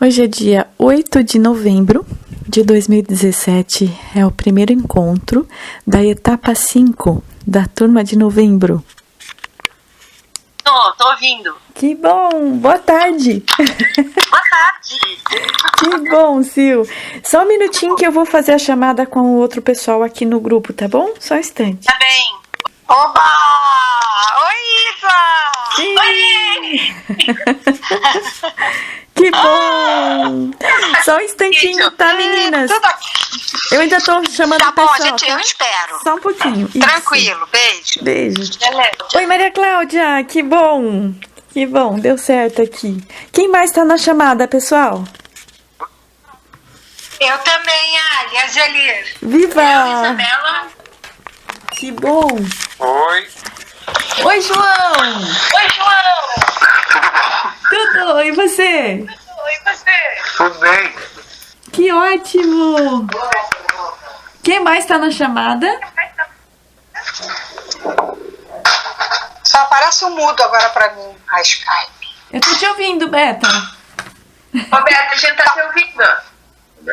Hoje é dia 8 de novembro de 2017, é o primeiro encontro da etapa 5 da turma de novembro. Tô ouvindo. Que bom, boa tarde. Boa tarde. Que bom, Sil. Só um minutinho que eu vou fazer a chamada com o outro pessoal aqui no grupo, tá bom? Só um instante. Tá bem. Oba! Oi, Isa! Oi! Que bom! Só um instantinho, tá, meninas? Eu ainda tô chamando o pessoal. Tá bom, gente, eu espero. Só um pouquinho. Isso. Tranquilo, beijo. Beijo. Beleza. Oi, Maria Cláudia, que bom! Que bom, deu certo aqui. Quem mais tá na chamada, pessoal? Eu também, Ali, a Zelir. Viva! Eu, Isabela. Que bom! Oi. Oi, João! Oi, João. Tudo? E você? Oi, você. Tudo bem? Que ótimo! Quem mais tá na chamada? Só aparece o mudo agora pra mim, a Skype. Eu tô te ouvindo, Beta. Roberto, a gente tá te ouvindo.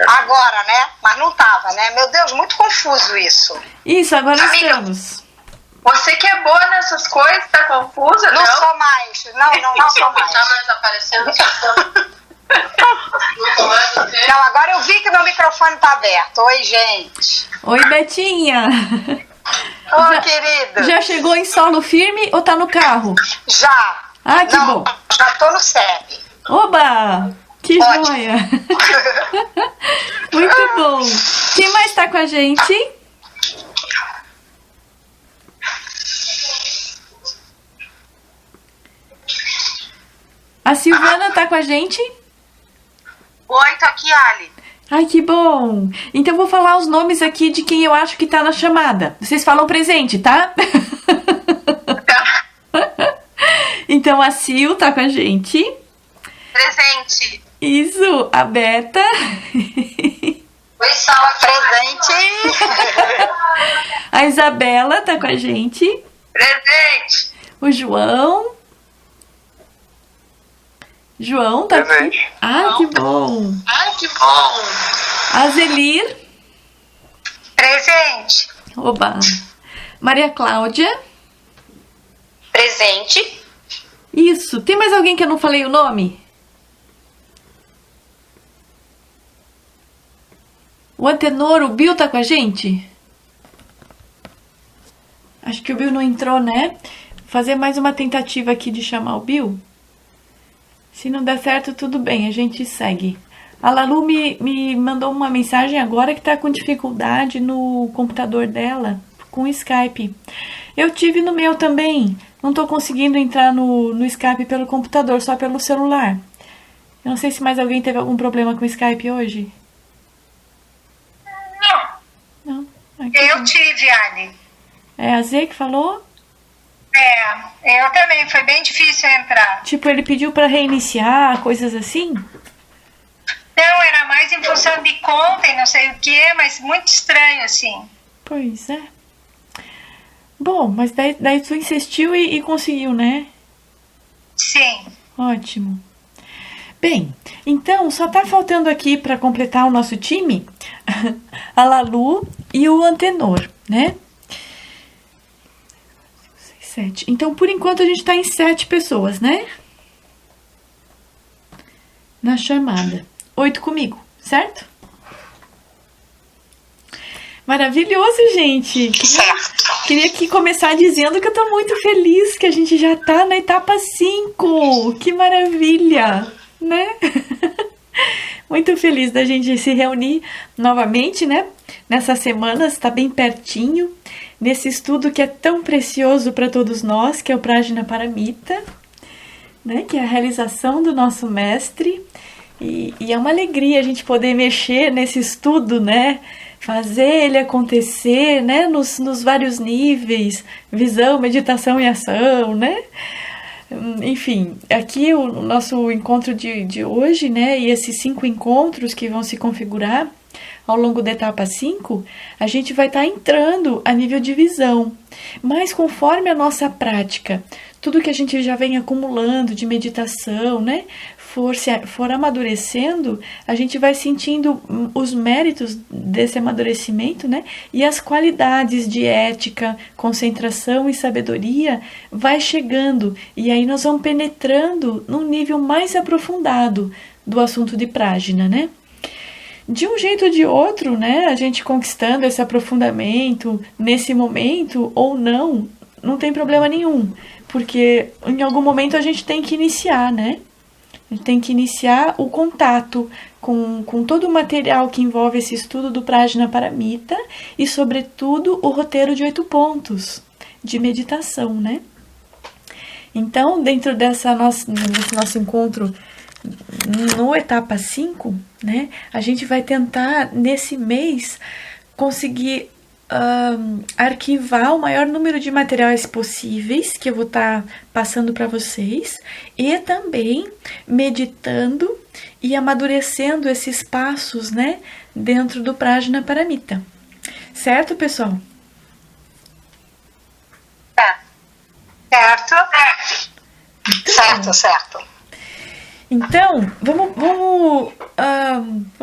Agora, né? Mas não tava, né? Meu Deus, muito confuso isso. Isso, agora Amiga, estamos. Você que é boa nessas coisas, tá confusa, não? Não sou mais. Não sou mais. Câmeras aparecendo. Não, agora eu vi que meu microfone tá aberto. Oi, gente. Oi, Betinha. Oi, querida. Já chegou em solo firme ou tá no carro? Já. Ah, que Não, bom. já tô no SEB. Oba! Que Ótimo. joia! Muito bom. Quem mais tá com a gente? A Silvana tá com a gente? Oi, tá aqui, Ali. Ai, que bom! Então eu vou falar os nomes aqui de quem eu acho que tá na chamada. Vocês falam presente, tá? Então a Sil tá com a gente. Presente. Isso, a Beta. Oi, Sala. Presente. A Isabela tá com a gente. Presente. O João. João tá aqui. Presente. Ah, que bom. Ai, que bom. A Zelir. Presente. Oba. Maria Cláudia. Presente. Isso. Tem mais alguém que eu não falei o nome? O Antenor, o Bill tá com a gente? Acho que o Bill não entrou, né? Vou fazer mais uma tentativa aqui de chamar o Bill. Se não der certo, tudo bem, a gente segue. A Lalu me mandou uma mensagem agora que tá com dificuldade no computador dela, com o Skype. Eu tive no meu também. Não tô conseguindo entrar no Skype pelo computador, só pelo celular. Eu não sei se mais alguém teve algum problema com o Skype hoje. Não? Ai, que Eu bom. tive, Ali. É a Z que falou? Eu também. Foi bem difícil entrar. Tipo, ele pediu pra reiniciar, coisas assim? Não, era mais em função de conta e não sei o que, mas muito estranho, assim. Pois é. Bom, mas daí tu insistiu e conseguiu, né? Sim. Ótimo. Bem, então só tá faltando aqui para completar o nosso time a Lalu e o Antenor, né? 7. Então, por enquanto, a gente tá em 7 pessoas, né? Na chamada. 8 comigo, certo? Maravilhoso, gente! Queria aqui começar dizendo que eu tô muito feliz que a gente já tá na etapa 5. Que maravilha, né? Muito feliz da gente se reunir novamente, né? Nessas semanas, tá bem pertinho. Nesse estudo que é tão precioso para todos nós, que é o Prajna Paramita, né? Que é a realização do nosso mestre. E é uma alegria a gente poder mexer nesse estudo, né? Fazer ele acontecer, né? Nos vários níveis, visão, meditação e ação, né? Enfim, aqui o nosso encontro de hoje, né? E esses 5 encontros que vão se configurar ao longo da etapa 5, a gente vai estar entrando a nível de visão. Mas conforme a nossa prática, tudo que a gente já vem acumulando de meditação, né? for amadurecendo, a gente vai sentindo os méritos desse amadurecimento, né? E as qualidades de ética, concentração e sabedoria vai chegando. E aí nós vamos penetrando num nível mais aprofundado do assunto de Prajna, né? De um jeito ou de outro, né? A gente conquistando esse aprofundamento nesse momento ou não tem problema nenhum. Porque em algum momento a gente tem que iniciar, né? A gente tem que iniciar o contato com todo o material que envolve esse estudo do Prajnaparamita e, sobretudo, o roteiro de 8 pontos de meditação, né? Então, dentro desse nosso encontro no etapa 5, né? A gente vai tentar, nesse mês, conseguir arquivar o maior número de materiais possíveis que eu vou estar passando para vocês e também meditando e amadurecendo esses passos, né, dentro do Prajnaparamita. Certo, pessoal? Certo. Então, vamos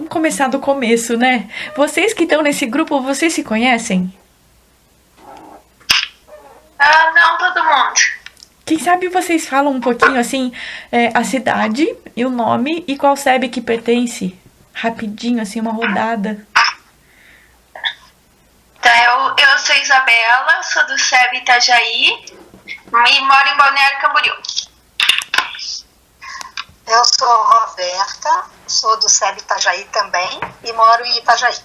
começar do começo, né? Vocês que estão nesse grupo, vocês se conhecem? Não todo mundo. Quem sabe vocês falam um pouquinho, assim, a cidade e o nome e qual SEB que pertence? Rapidinho, assim, uma rodada. Então, eu sou Isabela, sou do SEB Itajaí e moro em Balneário Camboriú. Eu sou Roberta, sou do SEB Itajaí também e moro em Itajaí.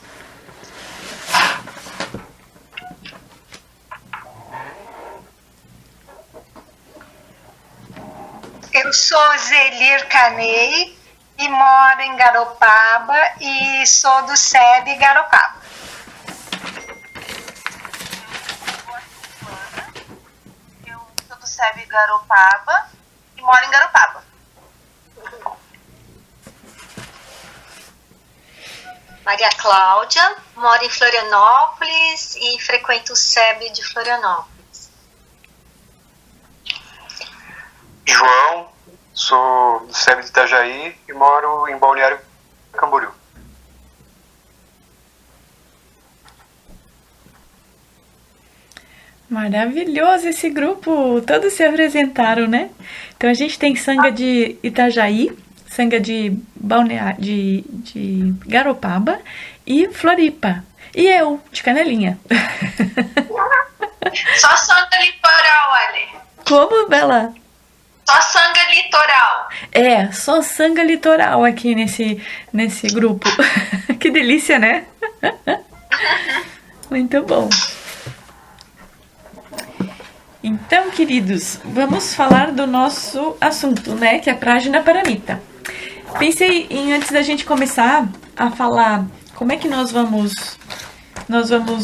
Eu sou Zelir Canei e moro em Garopaba e sou do SEB Garopaba. Eu sou do SEB Garopaba e moro em Garopaba. Maria Cláudia, moro em Florianópolis e frequento o SEB de Florianópolis. João, sou do SEB de Itajaí e moro em Balneário Camboriú. Maravilhoso esse grupo! Todos se apresentaram, né? Então a gente tem Sangha de Itajaí, Sangha de Balneário, de Garopaba e Floripa. E eu, de Canelinha. Só Sangha Litoral, Ali. Como, Bela? Só Sangha Litoral. Só Sangha Litoral aqui nesse grupo. Que delícia, né? Muito bom. Então, queridos, vamos falar do nosso assunto, né? Que é Prajnaparamita. Pensei em, antes da gente começar a falar como é que nós vamos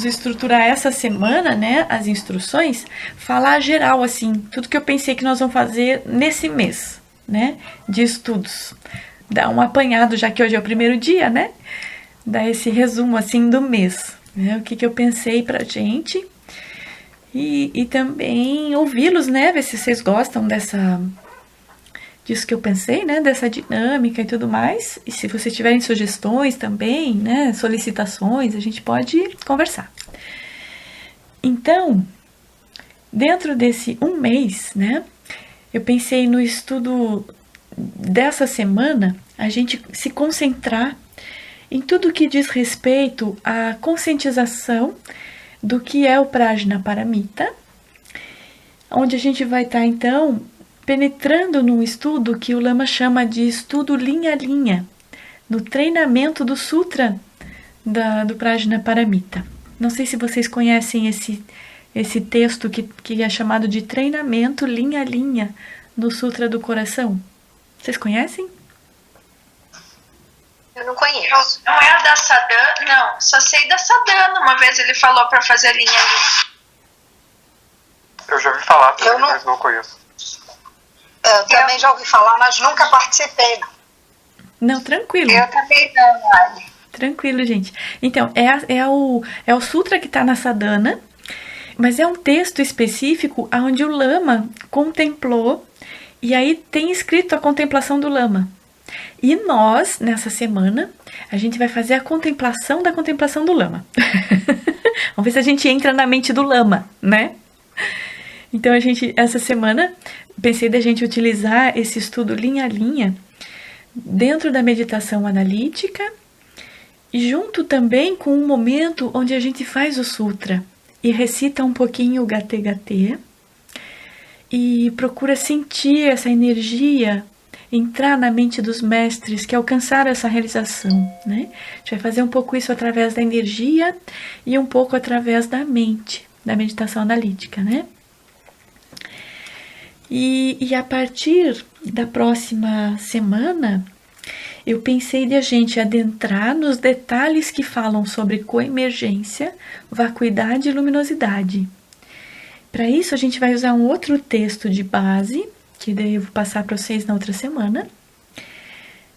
estruturar essa semana, né? As instruções, falar geral, assim, tudo que eu pensei que nós vamos fazer nesse mês, né? De estudos. Dar um apanhado, já que hoje é o primeiro dia, né? Dar esse resumo, assim, do mês. Né? O que eu pensei pra gente. E também ouvi-los, né? Ver se vocês gostam disso que eu pensei, né? Dessa dinâmica e tudo mais. E se vocês tiverem sugestões também, né? Solicitações, a gente pode conversar. Então, dentro desse um mês, né? Eu pensei no estudo dessa semana, a gente se concentrar em tudo que diz respeito à conscientização do que é o Prajnaparamita, onde a gente vai estar, então, penetrando num estudo que o Lama chama de estudo linha a linha, no treinamento do Sutra do Prajnaparamita. Não sei se vocês conhecem esse texto que é chamado de treinamento linha a linha no Sutra do Coração. Vocês conhecem? Eu não conheço. Não é a da Sadhana? Não, só sei da Sadhana. Uma vez ele falou para fazer a linha ali. Eu já ouvi falar também, mas não conheço. Eu também já ouvi falar, mas nunca participei. Não, tranquilo. Eu também não, Ali. Tranquilo, gente. Então, é o sutra que está na Sadhana, mas é um texto específico onde o Lama contemplou, e aí tem escrito a contemplação do Lama, E nós, nessa semana, a gente vai fazer a contemplação da contemplação do lama. Vamos ver se a gente entra na mente do lama, né? Então, essa semana, pensei da gente utilizar esse estudo linha a linha dentro da meditação analítica e junto também com um momento onde a gente faz o sutra e recita um pouquinho o Gate Gate e procura sentir essa energia entrar na mente dos mestres que alcançaram essa realização, né? A gente vai fazer um pouco isso através da energia e um pouco através da mente, da meditação analítica, né? E a partir da próxima semana, eu pensei de a gente adentrar nos detalhes que falam sobre coemergência, vacuidade e luminosidade. Para isso, a gente vai usar um outro texto de base, que daí eu vou passar para vocês na outra semana.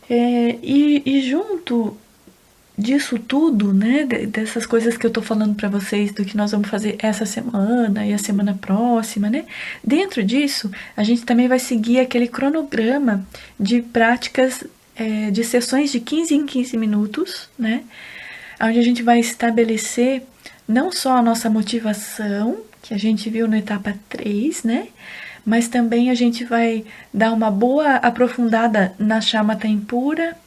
E junto disso tudo, né, dessas coisas que eu tô falando para vocês, do que nós vamos fazer essa semana e a semana próxima, né, dentro disso, a gente também vai seguir aquele cronograma de práticas, de sessões de 15 em 15 minutos, né, onde a gente vai estabelecer não só a nossa motivação, que a gente viu na etapa 3, né, mas também a gente vai dar uma boa aprofundada na Shamatha impura,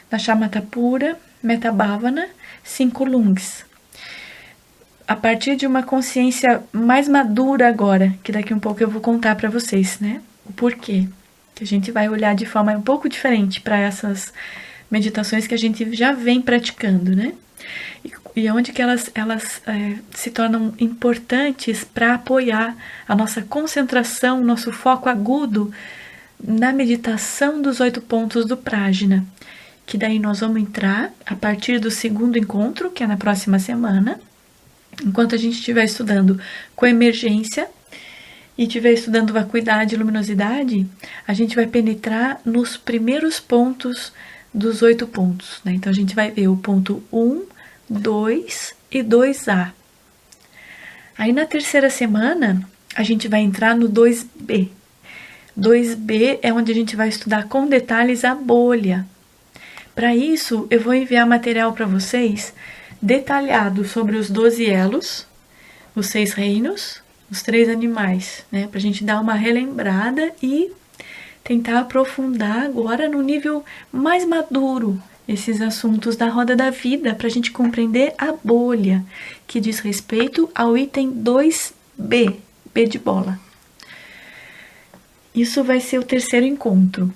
na Shamatha pura, Metta Bhavana, 5 lungs. A partir de uma consciência mais madura agora, que daqui um pouco eu vou contar para vocês, né? O porquê. Que a gente vai olhar de forma um pouco diferente para essas meditações que a gente já vem praticando, né? E onde que elas se tornam importantes para apoiar a nossa concentração, nosso foco agudo na meditação dos 8 pontos do Prajna. Que daí nós vamos entrar a partir do segundo encontro, que é na próxima semana, enquanto a gente estiver estudando coemergência e estiver estudando vacuidade e luminosidade, a gente vai penetrar nos primeiros pontos dos 8 pontos, né? Então a gente vai ver o ponto 1, 2 e 2A. Aí na terceira semana, a gente vai entrar no 2B. 2B é onde a gente vai estudar com detalhes a bolha. Para isso, eu vou enviar material para vocês detalhado sobre os 12 elos, os 6 reinos, os 3 animais, né? Para a gente dar uma relembrada e tentar aprofundar agora no nível mais maduro esses assuntos da roda da vida, para a gente compreender a bolha, que diz respeito ao item 2B, B de bola. Isso vai ser o terceiro encontro.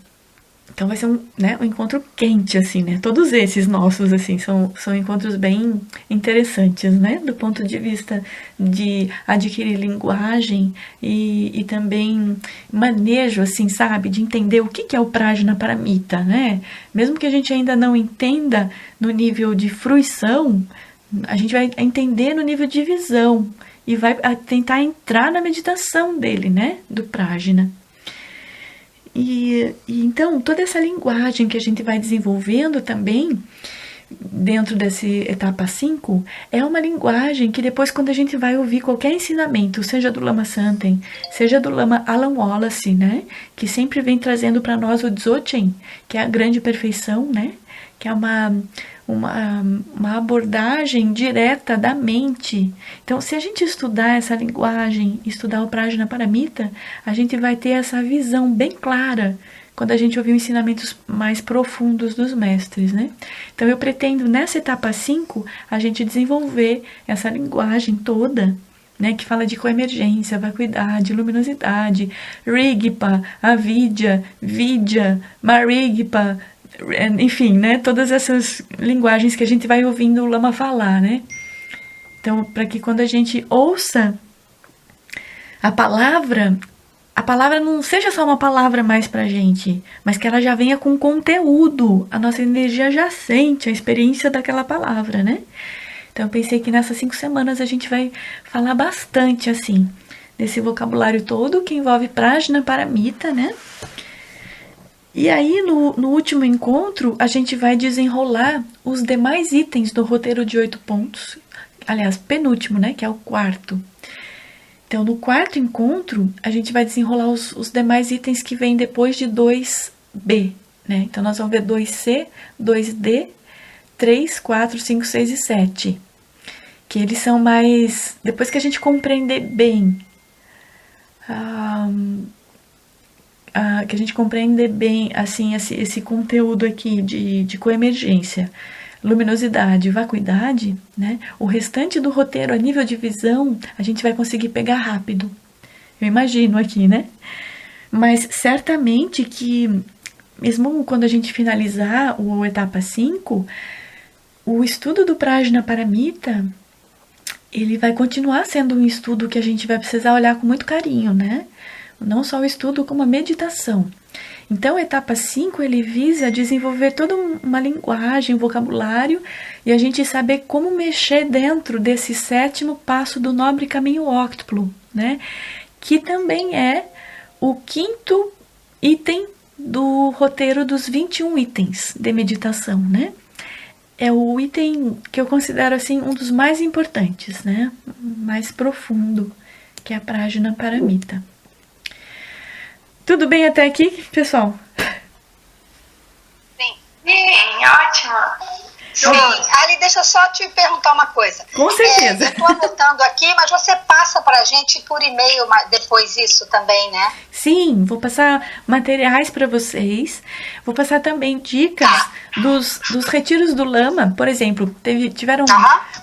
Então vai ser um encontro quente, assim, né? Todos esses nossos, assim, são encontros bem interessantes, né? Do ponto de vista de adquirir linguagem e também manejo, assim, sabe? De entender o que é o Prajna Paramita, né? Mesmo que a gente ainda não entenda no nível de fruição, a gente vai entender no nível de visão e vai tentar entrar na meditação dele, né? Do Prajna. E então, toda essa linguagem que a gente vai desenvolvendo também, dentro dessa etapa 5, é uma linguagem que depois, quando a gente vai ouvir qualquer ensinamento, seja do Lama Santen, seja do Lama Alan Wallace, né, que sempre vem trazendo para nós o Dzogchen, que é a grande perfeição, né, que é uma abordagem direta da mente. Então, se a gente estudar essa linguagem, estudar o Prajna Paramita, a gente vai ter essa visão bem clara quando a gente ouvir ensinamentos mais profundos dos mestres, né? Então, eu pretendo, nessa etapa 5, a gente desenvolver essa linguagem toda, né, que fala de coemergência, vacuidade, luminosidade, Rigpa, Avidya, Vidya, Marigpa, enfim, né, todas essas linguagens que a gente vai ouvindo o Lama falar, né? Então, para que quando a gente ouça a palavra não seja só uma palavra mais pra gente, mas que ela já venha com conteúdo, a nossa energia já sente a experiência daquela palavra, né? Então, eu pensei que nessas 5 semanas a gente vai falar bastante, assim, desse vocabulário todo que envolve Prajna Paramita, né? E aí, no último encontro, a gente vai desenrolar os demais itens do roteiro de 8 pontos. Aliás, penúltimo, né? Que é o 4º. Então, no 4º encontro, a gente vai desenrolar os demais itens que vêm depois de 2B, né? Então, nós vamos ver 2C, 2D, 3, 4, 5, 6 e 7. Que eles são mais... Depois que a gente compreender bem... que a gente compreender bem, assim, esse conteúdo aqui de coemergência, luminosidade, vacuidade, né? O restante do roteiro, a nível de visão, a gente vai conseguir pegar rápido. Eu imagino aqui, né? Mas certamente que, mesmo quando a gente finalizar o etapa 5, o estudo do Prajna Paramita, ele vai continuar sendo um estudo que a gente vai precisar olhar com muito carinho, né? Não só o estudo, como a meditação. Então, a etapa 5, ele visa desenvolver toda uma linguagem, um vocabulário, e a gente saber como mexer dentro desse 7º passo do nobre caminho óctuplo, né? Que também é o 5º item do roteiro dos 21 itens de meditação, né? É o item que eu considero, assim, um dos mais importantes, né? Mais profundo, que é a Prajna Paramita. Tudo bem até aqui, pessoal? Sim, ótimo. Sim, Ali, deixa eu só te perguntar uma coisa. Com certeza. Eu estou anotando aqui, mas você passa para a gente por e-mail depois isso também, né? Sim, vou passar materiais para vocês. Vou passar também dicas dos retiros do Lama. Por exemplo, tiveram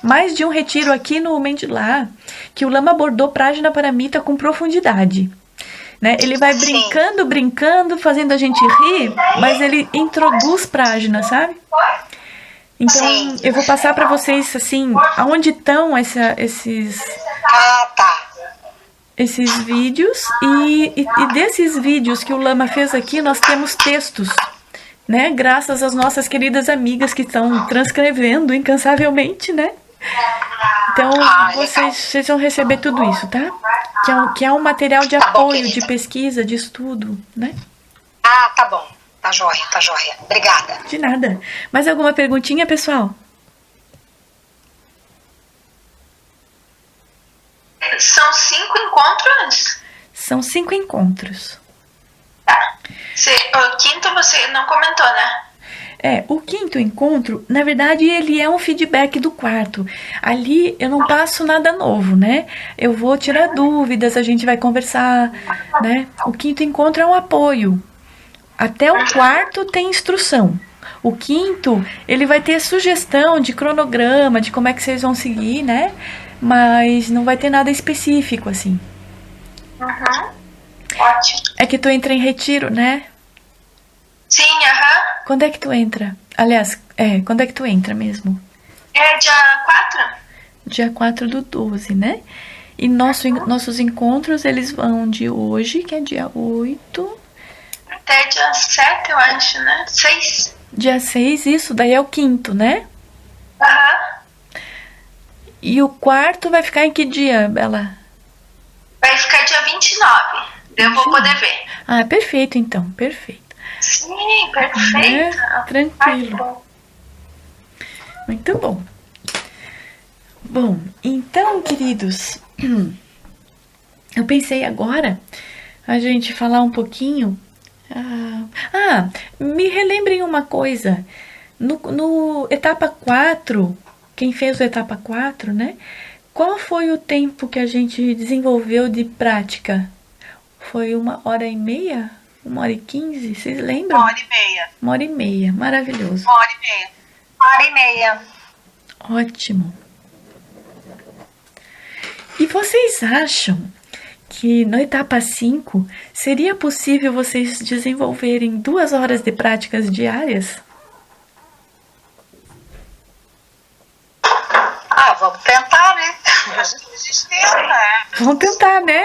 mais de um retiro aqui no Mendilá que o Lama abordou Prajna Paramita com profundidade. Né? Ele vai brincando, fazendo a gente rir, mas ele introduz Prajna, sabe? Então, eu vou passar para vocês, assim, aonde estão esses vídeos. E desses vídeos que o Lama fez aqui, nós temos textos, né? Graças às nossas queridas amigas que estão transcrevendo incansavelmente, né? Então, vocês vão receber tudo isso, tá? Que é um material de apoio, de pesquisa, de estudo, né? Tá bom. Tá joia. Obrigada. De nada. Mais alguma perguntinha, pessoal? São 5 encontros? São 5 encontros. Tá. O 5º você não comentou, né? O 5º encontro, na verdade, ele é um feedback do 4º. Ali eu não passo nada novo, né? Eu vou tirar dúvidas, a gente vai conversar, né? O 5º encontro é um apoio. Até o 4º tem instrução. O 5º, ele vai ter sugestão de cronograma, de como é que vocês vão seguir, né? Mas não vai ter nada específico, assim. Ótimo. É que tu entra em retiro, né? Sim, Quando é que tu entra? Aliás, quando é que tu entra mesmo? É dia 4? Dia 4/12, né? E nossos encontros, eles vão de hoje, que é dia 8... Até dia 7, eu acho, né? 6. Dia 6, isso, daí é o 5º, né? E o 4º vai ficar em que dia, Bela? Vai ficar dia 29. Eu vou poder ver. Perfeito, então, perfeito. Sim, perfeito. Tranquilo. Muito bom. Bom, então, queridos, eu pensei agora a gente falar um pouquinho. Me relembrem uma coisa. No etapa 4, quem fez o etapa 4, né? Qual foi o tempo que a gente desenvolveu de prática? Foi 1h30? 1h15? Vocês lembram? 1h30. 1h30, maravilhoso. 1h30. 1h30. Ótimo. E vocês acham que na etapa 5 seria possível vocês desenvolverem 2 horas de práticas diárias? Vamos tentar, né? A gente tenta, né? Vamos tentar, né?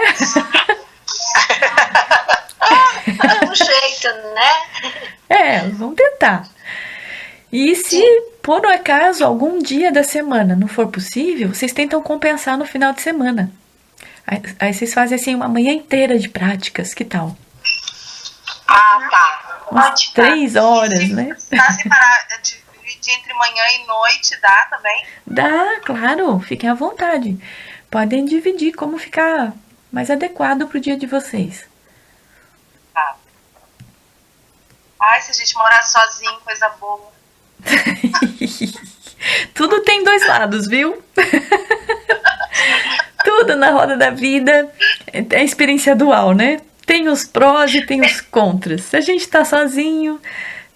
Um jeito, né? Vamos tentar. E se por um acaso algum dia da semana não for possível, vocês tentam compensar no final de semana. Aí vocês fazem assim uma manhã inteira de práticas, que tal? Tá. Umas 3 horas, né? Tá separado, dividir entre manhã e noite, dá também? Dá, claro, fiquem à vontade. Podem dividir como ficar mais adequado pro dia de vocês. Ai, se a gente morar sozinho, coisa boa. Tudo tem dois lados, viu? Tudo na roda da vida é experiência dual, né? Tem os prós e tem os contras. Se a gente tá sozinho,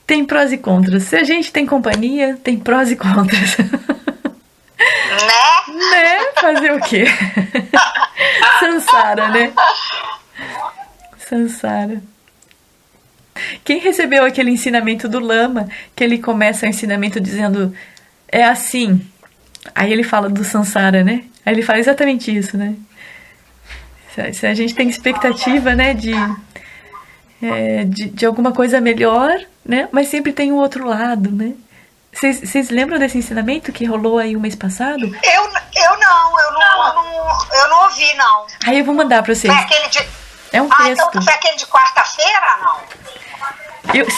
tem prós e contras. Se a gente tem companhia, tem prós e contras. Né? Fazer o quê? Sansara, né? Sansara. Quem recebeu aquele ensinamento do Lama, que ele começa o ensinamento dizendo, é assim. Aí ele fala do Sansara, né? Aí ele fala exatamente isso, né? Se a gente tem expectativa, né, de alguma coisa melhor, né? Mas sempre tem um outro lado, né? Vocês lembram desse ensinamento que rolou aí o mês passado? Eu não ouvi, não. Aí eu vou mandar pra vocês. Foi aquele de... É um texto. Então foi aquele de quarta-feira, não?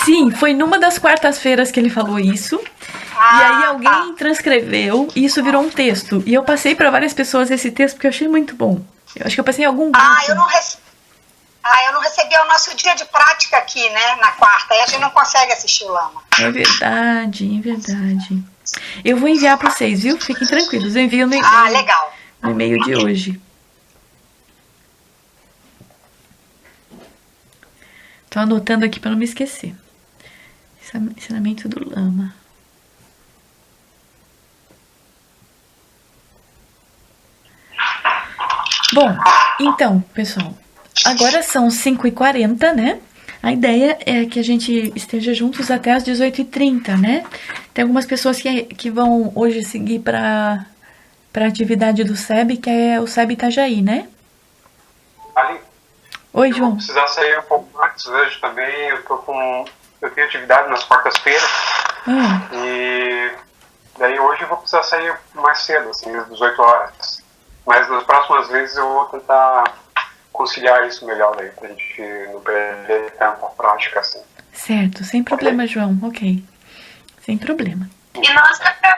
Sim, foi numa das quartas-feiras que ele falou isso. E aí alguém transcreveu e isso virou um texto. E eu passei pra várias pessoas esse texto porque eu achei muito bom. Eu acho que eu passei em algum grupo. Eu não recebi o nosso dia de prática aqui, né, na quarta. Aí a gente não consegue assistir o Lama. É verdade, é verdade. Eu vou enviar pra vocês, viu? Fiquem tranquilos, eu envio no e-mail. Legal. No e-mail de hoje. Tô anotando aqui pra não me esquecer. Ensinamento do Lama. Bom, então, pessoal, agora são 5h40, né? A ideia é que a gente esteja juntos até as 18h30, né? Tem algumas pessoas que vão hoje seguir para a atividade do SEB, que é o SEB Itajaí, né? Ali. Oi, Eu João. vou precisar sair um pouco antes hoje também. Eu tenho atividade nas quartas-feiras. E daí hoje eu vou precisar sair mais cedo, assim, às 18 horas. Mas nas próximas vezes eu vou tentar conciliar isso melhor daí, pra gente não perder tempo na prática, assim. Certo, sem problema, João. Ok. Sem problema. E nós até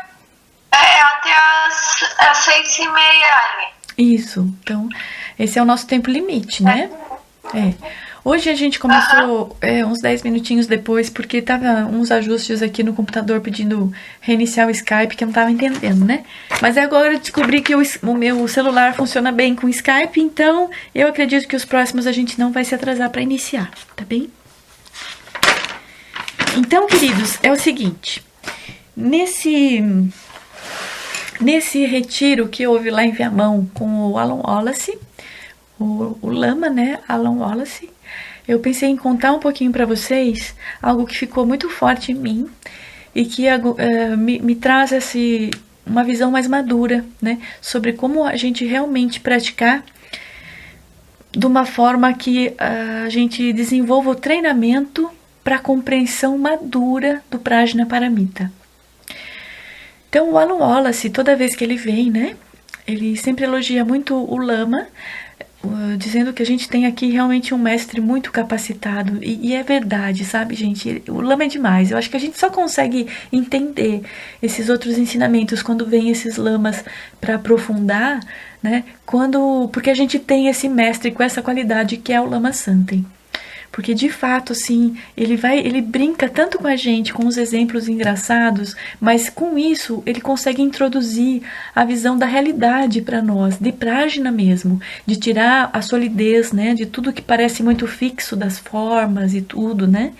às 6h30, Anne. Isso. Então, esse é o nosso tempo limite, né? Hoje a gente começou uns 10 minutinhos depois, porque tava uns ajustes aqui no computador pedindo reiniciar o Skype, que eu não tava entendendo, né? Mas agora eu descobri que o meu celular funciona bem com o Skype, então eu acredito que os próximos a gente não vai se atrasar para iniciar, tá bem? Então, queridos, é o seguinte, nesse retiro que houve lá em Viamão com o Alan Wallace, o Lama, né, Alan Wallace, eu pensei em contar um pouquinho para vocês algo que ficou muito forte em mim e que me traz uma visão mais madura, né, sobre como a gente realmente praticar de uma forma que a gente desenvolva o treinamento para a compreensão madura do Prajnaparamita. Então, o Alan Wallace, toda vez que ele vem, né, ele sempre elogia muito o Lama, dizendo que a gente tem aqui realmente um mestre muito capacitado, e é verdade, sabe, gente? O Lama é demais. Eu acho que a gente só consegue entender esses outros ensinamentos quando vem esses lamas para aprofundar, né? Porque a gente tem esse mestre com essa qualidade que é o Lama Santen. Porque de fato, assim, ele brinca tanto com a gente, com os exemplos engraçados, mas com isso ele consegue introduzir a visão da realidade para nós, de Prajna mesmo, de tirar a solidez, né, de tudo que parece muito fixo, das formas e tudo, né?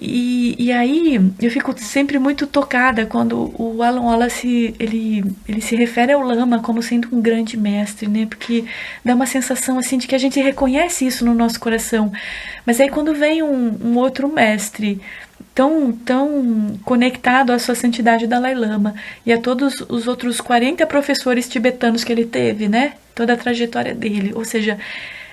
E aí eu fico sempre muito tocada quando o Alan Wallace ele se refere ao Lama como sendo um grande mestre, né? Porque dá uma sensação assim de que a gente reconhece isso no nosso coração. Mas aí quando vem um outro mestre tão conectado à sua santidade Dalai Lama e a todos os outros 40 professores tibetanos que ele teve, né? Toda a trajetória dele, ou seja,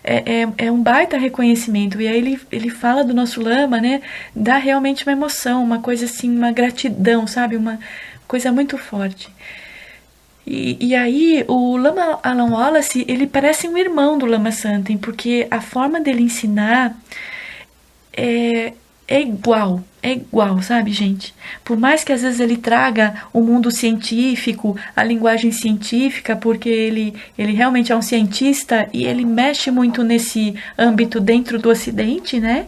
é um baita reconhecimento. E aí ele fala do nosso Lama, né? Dá realmente uma emoção, uma coisa assim, uma gratidão, sabe? Uma coisa muito forte. E aí o Lama Alan Wallace, ele parece um irmão do Lama Santen, porque a forma dele ensinar é igual, sabe, gente? Por mais que às vezes ele traga o mundo científico, a linguagem científica, porque ele realmente é um cientista e ele mexe muito nesse âmbito dentro do Ocidente, né?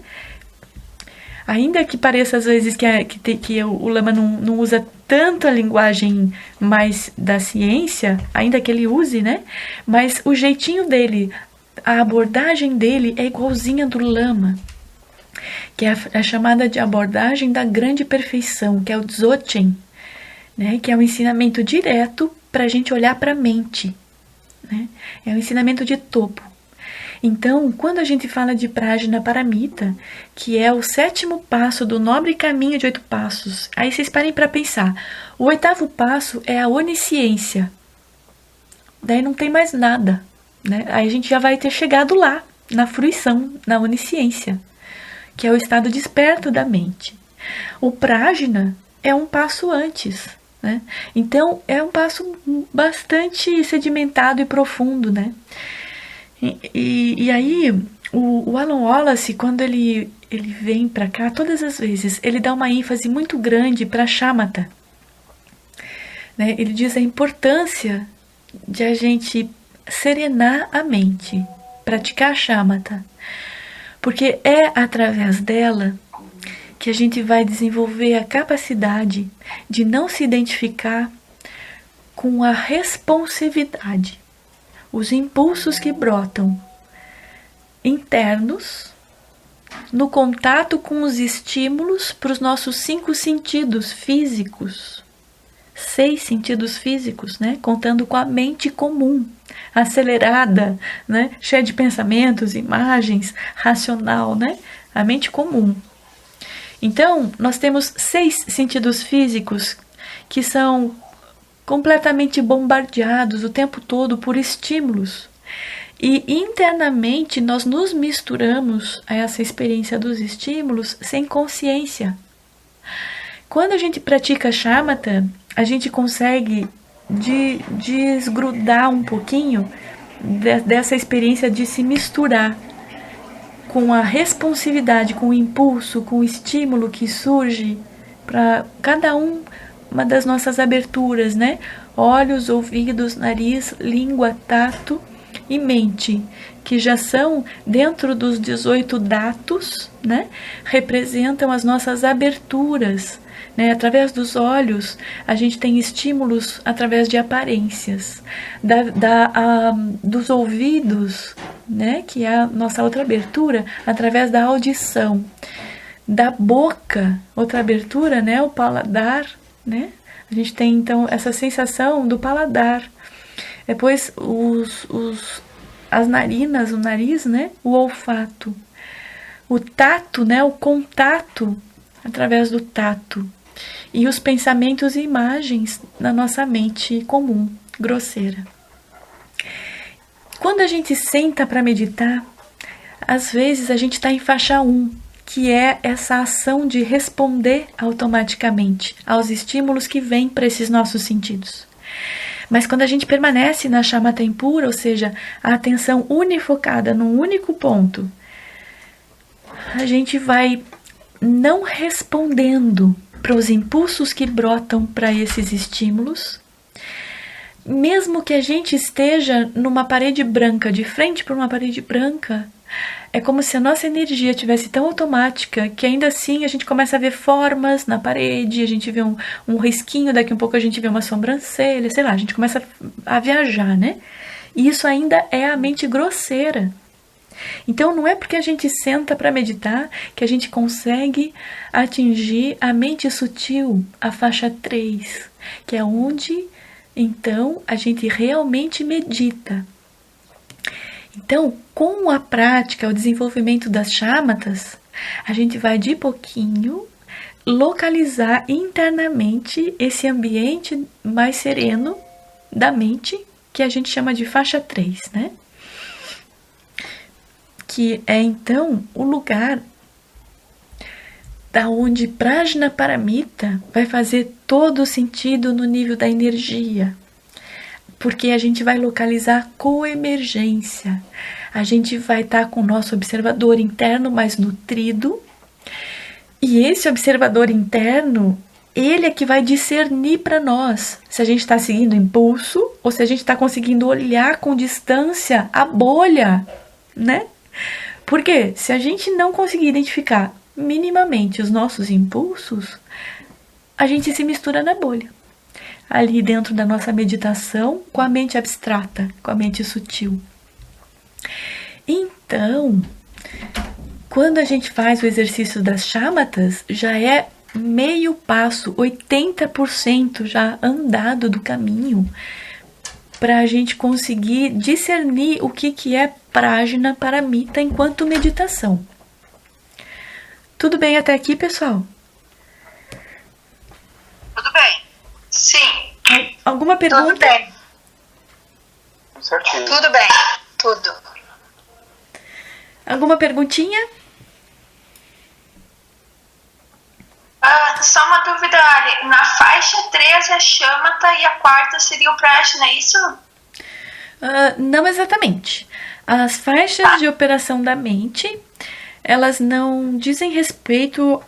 Ainda que pareça às vezes que o Lama não usa tanto a linguagem mais da ciência, ainda que ele use, né? Mas o jeitinho dele, a abordagem dele é igualzinha do Lama, que é a chamada de abordagem da grande perfeição, que é o Dzogchen, né? Que é um ensinamento direto para a gente olhar para a mente, né? É um ensinamento de topo. Então, quando a gente fala de Prajnaparamita, que é o 7º passo do nobre caminho de 8 passos, aí vocês parem para pensar. O 8º passo é a onisciência. Daí não tem mais nada, né? Aí a gente já vai ter chegado lá, na fruição, na onisciência, que é o estado desperto da mente. O Prajna é um passo antes, né? Então, é um passo bastante sedimentado e profundo, né? E aí, o Alan Wallace, quando ele vem para cá, todas as vezes, ele dá uma ênfase muito grande para Shamatha, né? Ele diz a importância de a gente serenar a mente, praticar Shamatha, porque é através dela que a gente vai desenvolver a capacidade de não se identificar com a responsividade, os impulsos que brotam internos no contato com os estímulos para os nossos 5 sentidos físicos, 6 sentidos físicos, né? Contando com a mente comum, acelerada, né? Cheia de pensamentos, imagens, racional, né? A mente comum. Então, nós temos 6 sentidos físicos que são completamente bombardeados o tempo todo por estímulos. E internamente nós nos misturamos a essa experiência dos estímulos sem consciência. Quando a gente pratica Shamatha, a gente consegue desgrudar um pouquinho dessa experiência de se misturar com a responsividade, com o impulso, com o estímulo que surge para cada uma das nossas aberturas, né? Olhos, ouvidos, nariz, língua, tato e mente, que já são, dentro dos 18 datos, né? Representam as nossas aberturas, né? Através dos olhos, a gente tem estímulos através de aparências. Dos ouvidos, né? Que é a nossa outra abertura, através da audição. Da boca, outra abertura, né? O paladar, né? A gente tem então essa sensação do paladar. Depois as narinas, o nariz, né? O olfato. O tato, né? O contato através do tato. E os pensamentos e imagens na nossa mente comum, grosseira. Quando a gente senta para meditar, às vezes a gente está em faixa 1, que é essa ação de responder automaticamente aos estímulos que vêm para esses nossos sentidos. Mas quando a gente permanece na Shamatha impura, ou seja, a atenção unifocada num único ponto, a gente vai não respondendo para os impulsos que brotam para esses estímulos, mesmo que a gente esteja numa parede branca, de frente para uma parede branca, é como se a nossa energia tivesse tão automática que ainda assim a gente começa a ver formas na parede, a gente vê um risquinho, daqui um pouco a gente vê uma sobrancelha, sei lá, a gente começa a viajar, né? E isso ainda é a mente grosseira. Então não é porque a gente senta para meditar que a gente consegue atingir a mente sutil, a faixa 3, que é onde então a gente realmente medita. Então, com a prática, o desenvolvimento das chamatas, a gente vai de pouquinho localizar internamente esse ambiente mais sereno da mente, que a gente chama de faixa 3, né? Que é então o lugar da onde Prajnaparamita vai fazer todo o sentido no nível da energia. Porque a gente vai localizar coemergência. A gente vai estar com o nosso observador interno mais nutrido. E esse observador interno, ele é que vai discernir para nós se a gente está seguindo impulso ou se a gente está conseguindo olhar com distância a bolha, né? Porque se a gente não conseguir identificar minimamente os nossos impulsos, a gente se mistura na bolha. Ali dentro da nossa meditação, com a mente abstrata, com a mente sutil. Então, quando a gente faz o exercício das shamatas, já é meio passo, 80% já andado do caminho, para a gente conseguir discernir o que é prajna paramita enquanto meditação. Tudo bem até aqui, pessoal? Tudo bem. Sim. Alguma pergunta? Tudo bem. Certinho. Tudo bem. Tudo. Alguma perguntinha? Só uma dúvida, Ali. Na faixa 3 é Shamatha e a quarta seria o Prajna, é isso? Não exatamente. As faixas de operação da mente, elas não dizem respeito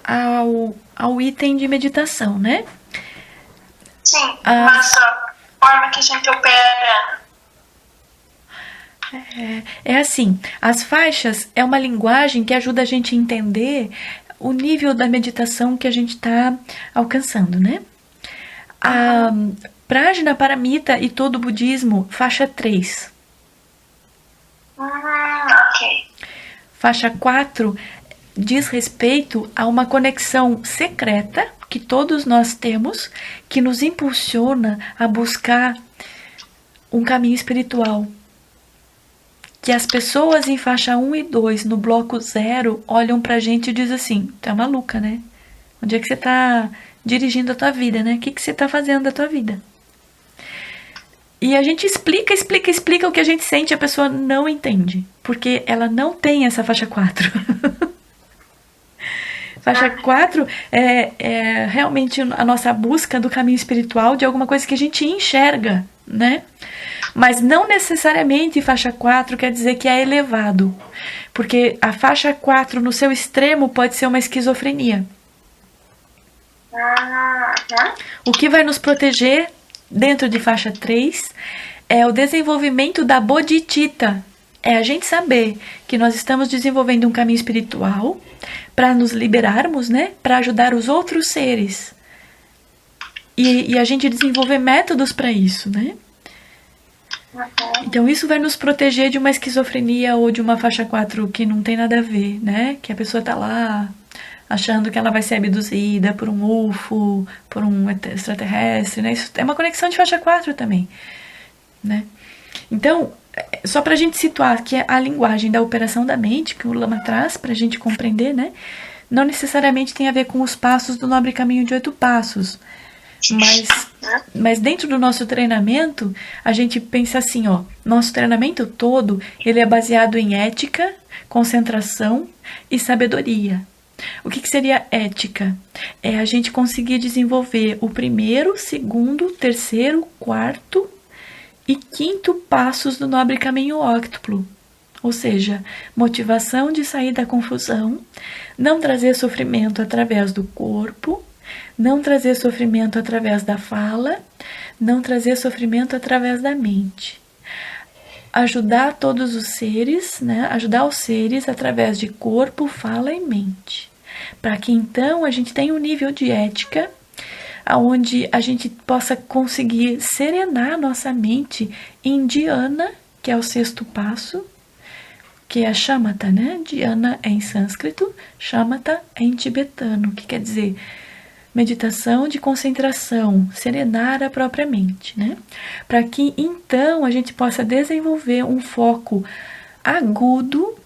ao item de meditação, né? Sim, mas a forma que a gente opera... É assim, as faixas é uma linguagem que ajuda a gente a entender o nível da meditação que a gente está alcançando, né? A Prajna Paramita e todo o budismo, faixa 3. Ok. Faixa 4 diz respeito a uma conexão secreta que todos nós temos, que nos impulsiona a buscar um caminho espiritual. Que as pessoas em faixa 1 e 2, no bloco 0, olham pra gente e dizem assim, tu é maluca, né? Onde é que você tá dirigindo a tua vida, né? O que você tá fazendo da tua vida? E a gente explica o que a gente sente e a pessoa não entende. Porque ela não tem essa faixa 4. Faixa 4 é realmente a nossa busca do caminho espiritual, de alguma coisa que a gente enxerga, né? Mas não necessariamente faixa 4 quer dizer que é elevado. Porque a faixa 4 no seu extremo pode ser uma esquizofrenia. O que vai nos proteger dentro de faixa 3 é o desenvolvimento da bodhicitta. É a gente saber que nós estamos desenvolvendo um caminho espiritual para nos liberarmos, né? Para ajudar os outros seres. E a gente desenvolver métodos para isso, né? Então isso vai nos proteger de uma esquizofrenia ou de uma faixa 4 que não tem nada a ver, né? Que a pessoa tá lá achando que ela vai ser abduzida por um UFO, por um extraterrestre, né? Isso é uma conexão de faixa 4 também, né? Então, só pra gente situar que a linguagem da operação da mente, que o Lama traz pra gente compreender, né? Não necessariamente tem a ver com os passos do nobre caminho de 8 passos. Mas dentro do nosso treinamento, a gente pensa assim, ó, nosso treinamento todo, ele é baseado em ética, concentração e sabedoria. O que seria ética? É a gente conseguir desenvolver o primeiro, segundo, terceiro, quarto e quinto passos do nobre caminho óctuplo. Ou seja, motivação de sair da confusão, não trazer sofrimento através do corpo, não trazer sofrimento através da fala, não trazer sofrimento através da mente. Ajudar todos os seres, né? Ajudar os seres através de corpo, fala e mente. Para que então a gente tenha um nível de ética onde a gente possa conseguir serenar nossa mente em dhyana, que é o 6º passo, que é a shamatha, né? Dhyana é em sânscrito, shamatha é em tibetano, que quer dizer meditação de concentração, serenar a própria mente, né? Para que então a gente possa desenvolver um foco agudo,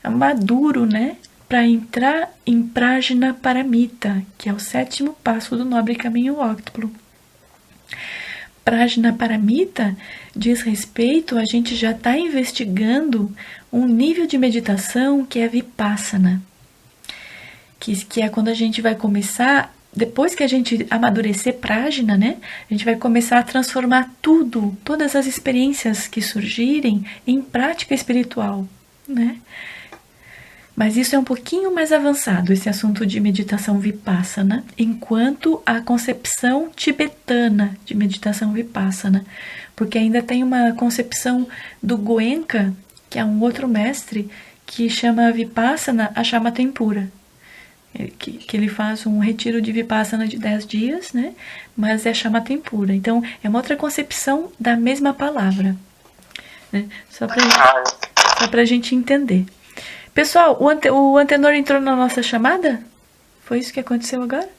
maduro, né? Para entrar em Prajna Paramita, que é o 7º passo do nobre caminho óctuplo. Prajna Paramita diz respeito, a gente já está investigando um nível de meditação que é Vipassana. Que é quando a gente vai começar, depois que a gente amadurecer Prajna, né? A gente vai começar a transformar todas as experiências que surgirem em prática espiritual, né? Mas isso é um pouquinho mais avançado, esse assunto de meditação Vipassana, enquanto a concepção tibetana de meditação Vipassana, porque ainda tem uma concepção do Goenka, que é um outro mestre, que chama Vipassana a chama tempura. que ele faz um retiro de Vipassana de 10 dias, né? Mas é Shamatha pura. Então, é uma outra concepção da mesma palavra. Né? Só pra gente entender. Pessoal, o Antenor entrou na nossa chamada? Foi isso que aconteceu agora?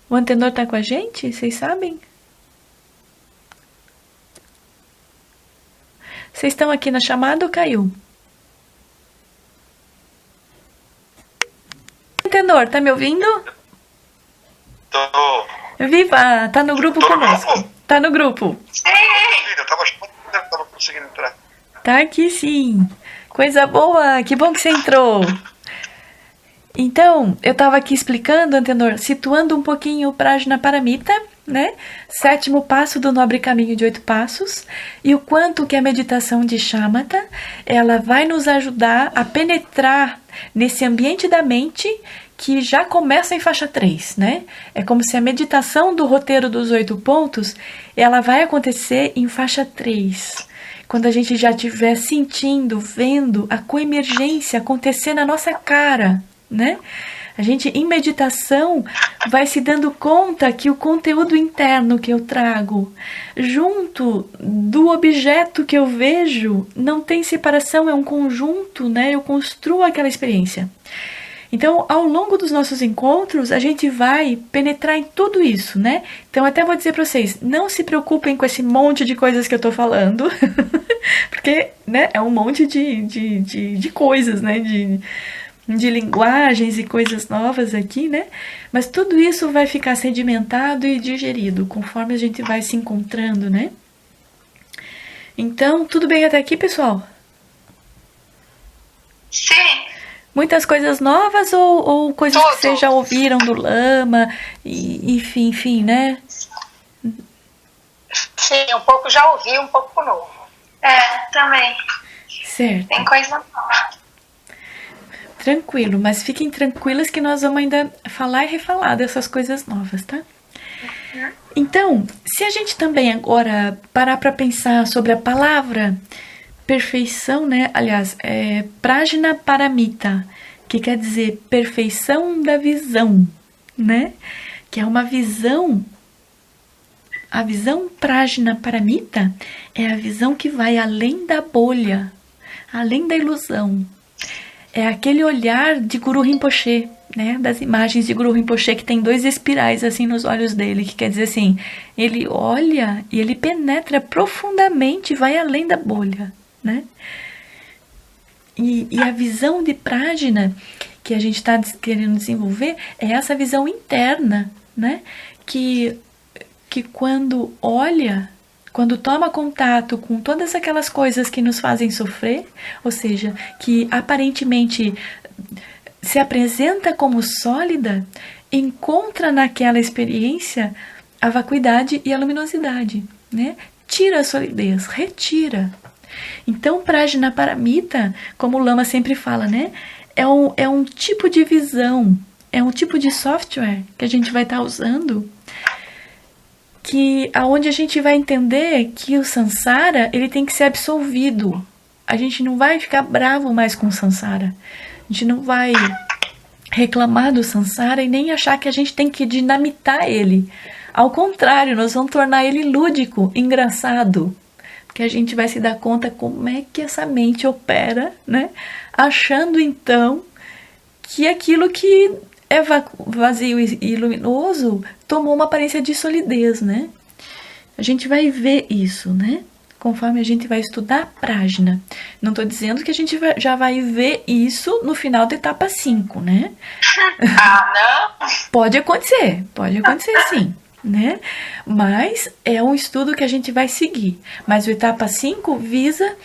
O Antenor tá com a gente? Vocês sabem? Vocês estão aqui na chamada ou caiu? Antenor, tá me ouvindo? Tô. Viva! Tá no grupo conosco. Tá no grupo. Eu tava chamando, não tava conseguindo entrar. Tá aqui sim. Coisa boa, que bom que você entrou. Então, eu estava aqui explicando, Antenor, situando um pouquinho o Prajnaparamita, né? 7º passo do nobre caminho de 8 passos, e o quanto que a meditação de Shamatha, ela vai nos ajudar a penetrar nesse ambiente da mente que já começa em faixa 3, né? É como se a meditação do roteiro dos 8 pontos, ela vai acontecer em faixa 3. Quando a gente já estiver sentindo, vendo a coemergência acontecer na nossa cara, né? A gente, em meditação, vai se dando conta que o conteúdo interno que eu trago, junto do objeto que eu vejo, não tem separação, é um conjunto, né? Eu construo aquela experiência. Então, ao longo dos nossos encontros, a gente vai penetrar em tudo isso, né? Então, até vou dizer para vocês, não se preocupem com esse monte de coisas que eu tô falando, porque, né, é um monte de coisas, né? De linguagens e coisas novas aqui, né? Mas tudo isso vai ficar sedimentado e digerido conforme a gente vai se encontrando, né? Então, tudo bem até aqui, pessoal? Sim. Muitas coisas novas ou coisas que vocês já ouviram do Lama, e, enfim, né? Sim, um pouco já ouvi, um pouco novo. Também. Certo. Tem coisa nova. Tranquilo, mas fiquem tranquilas que nós vamos ainda falar e refalar dessas coisas novas, tá? Então, se a gente também agora parar para pensar sobre a palavra perfeição, né? Aliás, Prajnaparamita, que quer dizer perfeição da visão, né? Que é uma visão. A visão Prajnaparamita é a visão que vai além da bolha, além da ilusão. É aquele olhar de Guru Rinpoche, né? Das imagens de Guru Rinpoche, que tem 2 espirais assim nos olhos dele, que quer dizer assim, ele olha e ele penetra profundamente, vai além da bolha, né? E a visão de Prajna que a gente está querendo desenvolver é essa visão interna, né? Que quando olha, quando toma contato com todas aquelas coisas que nos fazem sofrer, ou seja, que aparentemente se apresenta como sólida, encontra naquela experiência a vacuidade e a luminosidade, né? Tira a solidez, retira. Então, Prajnaparamita, como o Lama sempre fala, né? É um tipo de visão, é um tipo de software que a gente vai estar usando, aonde a gente vai entender que o Sansara, ele tem que ser absolvido. A gente não vai ficar bravo mais com o Sansara. A gente não vai reclamar do Sansara e nem achar que a gente tem que dinamitar ele. Ao contrário, nós vamos tornar ele lúdico, engraçado. Porque a gente vai se dar conta como é que essa mente opera, né? Achando, então, que aquilo que é vazio e luminoso tomou uma aparência de solidez, né? A gente vai ver isso, né? Conforme a gente vai estudar Prajna. Não estou dizendo que a gente já vai ver isso no final da etapa 5, né? Não? Pode acontecer sim, né? Mas é um estudo que a gente vai seguir. Mas o etapa 5 visa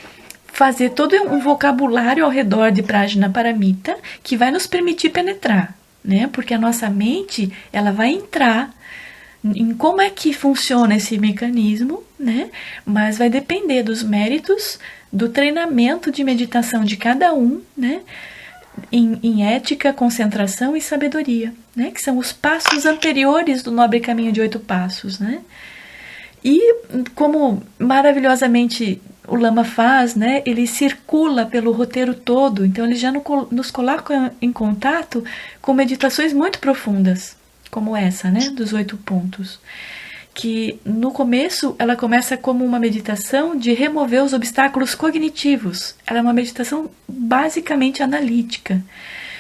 fazer todo um vocabulário ao redor de Prajnaparamita que vai nos permitir penetrar, né? Porque a nossa mente, ela vai entrar em como é que funciona esse mecanismo, né? Mas vai depender dos méritos, do treinamento de meditação de cada um, né? Em ética, concentração e sabedoria, né? Que são os passos anteriores do nobre caminho de 8 passos, né? E como maravilhosamente o Lama faz, né? Ele circula pelo roteiro todo, então ele já nos coloca em contato com meditações muito profundas, como essa, né? Dos 8 pontos. Que no começo ela começa como uma meditação de remover os obstáculos cognitivos. Ela é uma meditação basicamente analítica.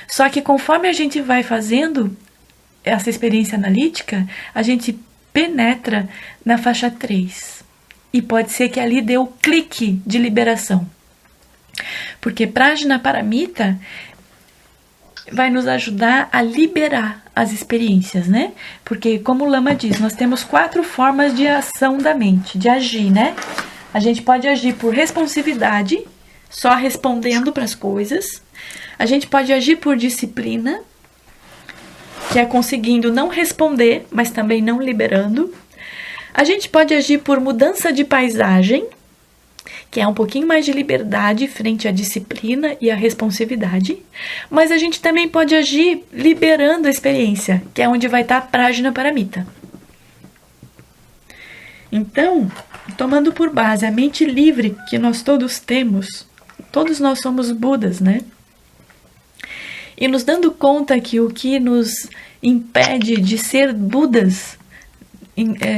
Só que conforme a gente vai fazendo essa experiência analítica, a gente penetra na faixa 3. E pode ser que ali dê o clique de liberação. Porque Prajnaparamita vai nos ajudar a liberar as experiências, né? Porque, como o Lama diz, nós temos 4 formas de ação da mente, de agir, né? A gente pode agir por responsividade, só respondendo para as coisas. A gente pode agir por disciplina, que é conseguindo não responder, mas também não liberando. A gente pode agir por mudança de paisagem, que é um pouquinho mais de liberdade frente à disciplina e à responsividade. Mas a gente também pode agir liberando a experiência, que é onde vai estar Prajnaparamita. Então, tomando por base a mente livre que nós todos temos, todos nós somos Budas, né? E nos dando conta que o que nos impede de ser Budas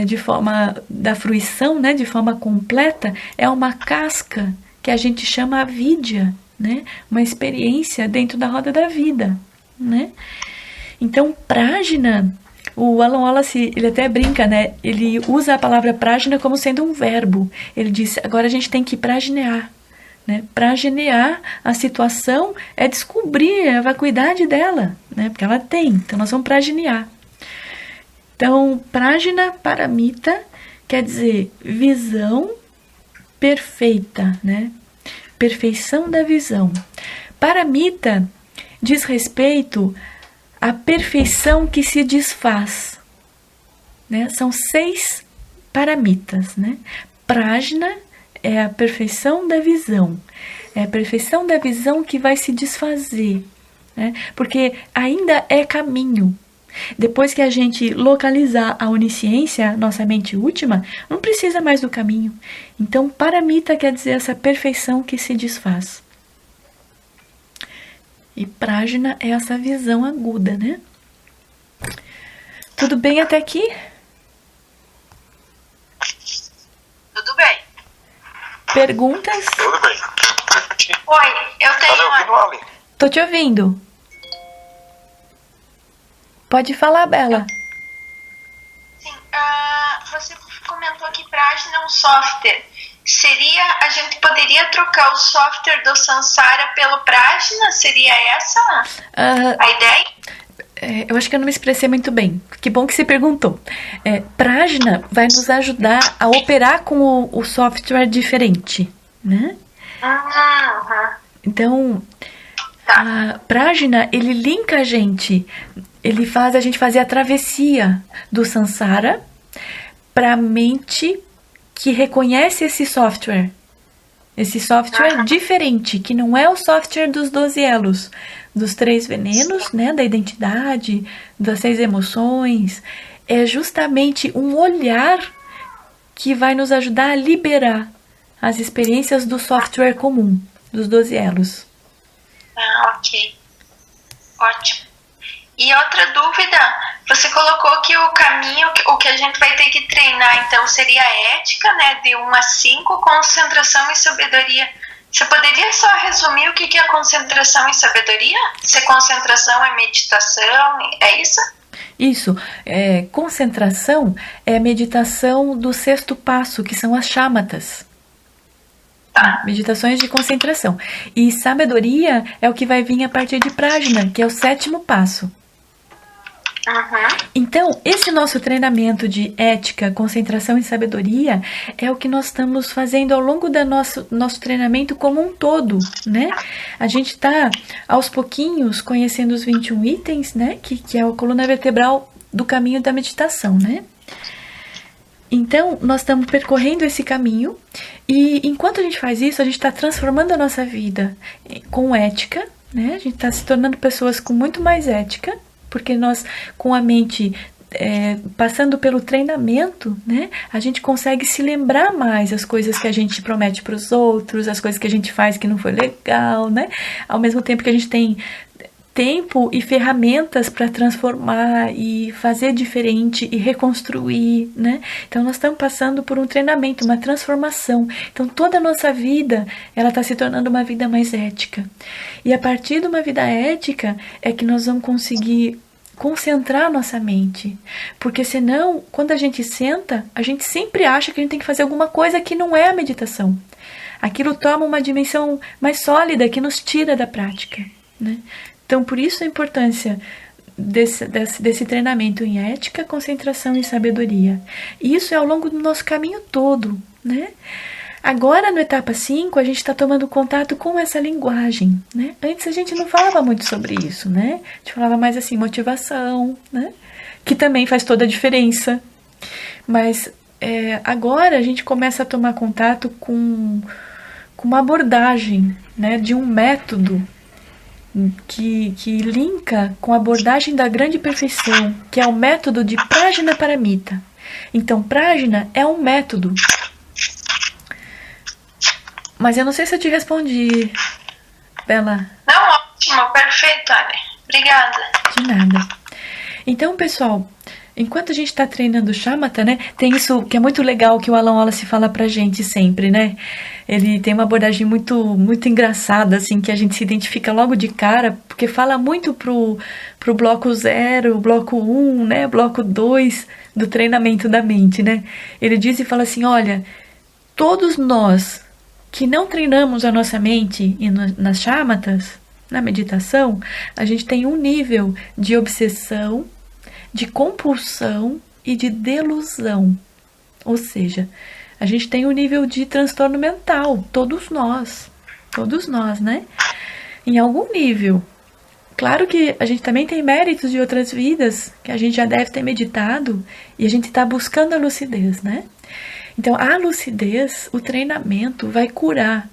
de forma da fruição, né, de forma completa, é uma casca que a gente chama avidya, né, uma experiência dentro da roda da vida, né. Então, prajna, o Alan Wallace, ele até brinca, né, ele usa a palavra prajna como sendo um verbo. Ele diz, agora a gente tem que prajnear, né, prajnear a situação é descobrir a vacuidade dela, né, porque ela tem, então nós vamos prajnear. Então, Prajnaparamita quer dizer visão perfeita, né? Perfeição da visão. Paramita diz respeito à perfeição que se desfaz, né? São 6 paramitas, né? Prajna é a perfeição da visão. É a perfeição da visão que vai se desfazer, né? Porque ainda é caminho. Depois que a gente localizar a onisciência, nossa mente última, não precisa mais do caminho. Então, paramita quer dizer essa perfeição que se desfaz. E prajna é essa visão aguda, né? Tudo bem até aqui? Tudo bem. Perguntas? Tudo bem. Oi, eu tenho Tá me ouvindo, Ali? Tô te ouvindo. Pode falar, Bela. Sim, você comentou que Prajna é um software. A gente poderia trocar o software do Sansara pelo Prajna? Seria essa a ideia? Eu acho que eu não me expressei muito bem. Que bom que você perguntou. Prajna vai nos ajudar a operar com o software diferente, né? Então, a Prajna, ele linka a gente. Ele faz a gente fazer a travessia do Sansara para a mente que reconhece esse software. Esse software diferente, que não é o software dos 12 elos, dos 3 venenos, né, da identidade, das 6 emoções. É justamente um olhar que vai nos ajudar a liberar as experiências do software comum, dos 12 elos. Ok. Ótimo. E outra dúvida, você colocou que o caminho, o que a gente vai ter que treinar, então, seria a ética, né, de 1 a 5, concentração e sabedoria. Você poderia só resumir o que é concentração e sabedoria? Se concentração é meditação, é isso? Isso. Concentração é meditação do 6º passo, que são as shamatas. Meditações de concentração. E sabedoria é o que vai vir a partir de Prajna, que é o 7º passo. Então, esse nosso treinamento de ética, concentração e sabedoria é o que nós estamos fazendo ao longo do nosso treinamento como um todo, né? A gente está, aos pouquinhos, conhecendo os 21 itens, né? Que é a coluna vertebral do caminho da meditação, né? Então, nós estamos percorrendo esse caminho e enquanto a gente faz isso, a gente está transformando a nossa vida com ética, né? A gente está se tornando pessoas com muito mais ética, porque nós, com a mente passando pelo treinamento, né, a gente consegue se lembrar mais as coisas que a gente promete para os outros, as coisas que a gente faz que não foi legal, né, ao mesmo tempo que a gente tem tempo e ferramentas para transformar e fazer diferente e reconstruir, né? Então nós estamos passando por um treinamento, uma transformação. Então toda a nossa vida, ela está se tornando uma vida mais ética. E a partir de uma vida ética é que nós vamos conseguir concentrar a nossa mente. Porque senão, quando a gente senta, a gente sempre acha que a gente tem que fazer alguma coisa que não é a meditação. Aquilo toma uma dimensão mais sólida que nos tira da prática, né? Então, por isso a importância desse treinamento em ética, concentração e sabedoria. E isso é ao longo do nosso caminho todo, né? Agora, no etapa 5, a gente está tomando contato com essa linguagem, né? Antes a gente não falava muito sobre isso, né? A gente falava mais assim, motivação, né? Que também faz toda a diferença. Mas agora a gente começa a tomar contato com uma abordagem, né? De um método que linka com a abordagem da grande perfeição, que é o método de Prajna Paramita. Então, Prajna é um método. Mas eu não sei se eu te respondi, Bela. Não, ótimo, perfeito, Anne. Obrigada. De nada. Então, pessoal, enquanto a gente está treinando o Shamatha, né, tem isso que é muito legal que o Alan Wallace fala pra gente sempre, né? Ele tem uma abordagem muito, muito engraçada, assim, que a gente se identifica logo de cara, porque fala muito pro bloco 0, bloco 1, né, bloco 2 do treinamento da mente, né? Ele diz e fala assim, olha, todos nós que não treinamos a nossa mente nas Shamathas, na meditação, a gente tem um nível de obsessão, de compulsão e de delusão. Ou seja, a gente tem um nível de transtorno mental, todos nós, né? Em algum nível. Claro que a gente também tem méritos de outras vidas, que a gente já deve ter meditado, e a gente está buscando a lucidez, né? Então, a lucidez, o treinamento, vai curar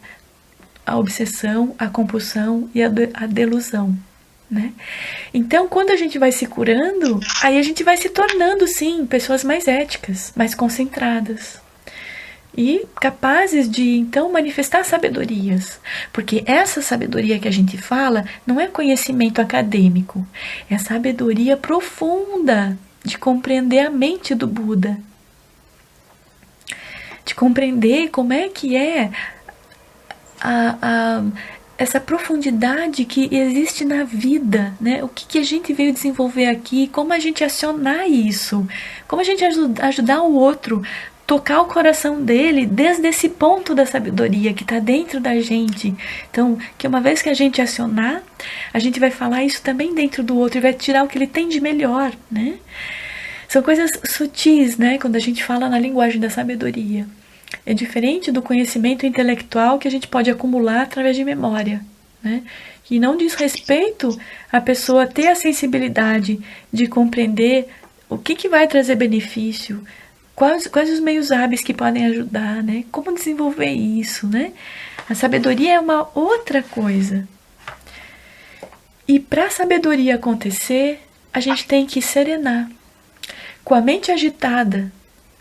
a obsessão, a compulsão e a delusão, né? Então, quando a gente vai se curando, aí a gente vai se tornando, sim, pessoas mais éticas, mais concentradas e capazes de, então, manifestar sabedorias. Porque essa sabedoria que a gente fala não é conhecimento acadêmico, é sabedoria profunda de compreender a mente do Buda, de compreender como é que é essa profundidade que existe na vida, né? O que a gente veio desenvolver aqui, como a gente acionar isso, como a gente ajudar o outro, tocar o coração dele desde esse ponto da sabedoria que está dentro da gente. Então, que uma vez que a gente acionar, a gente vai falar isso também dentro do outro e vai tirar o que ele tem de melhor, né? São coisas sutis, né? Quando a gente fala na linguagem da sabedoria. É diferente do conhecimento intelectual que a gente pode acumular através de memória, né? E não diz respeito à pessoa ter a sensibilidade de compreender o que vai trazer benefício, quais os meios hábeis que podem ajudar, né? Como desenvolver isso, né? A sabedoria é uma outra coisa. E para a sabedoria acontecer, a gente tem que serenar. Com a mente agitada,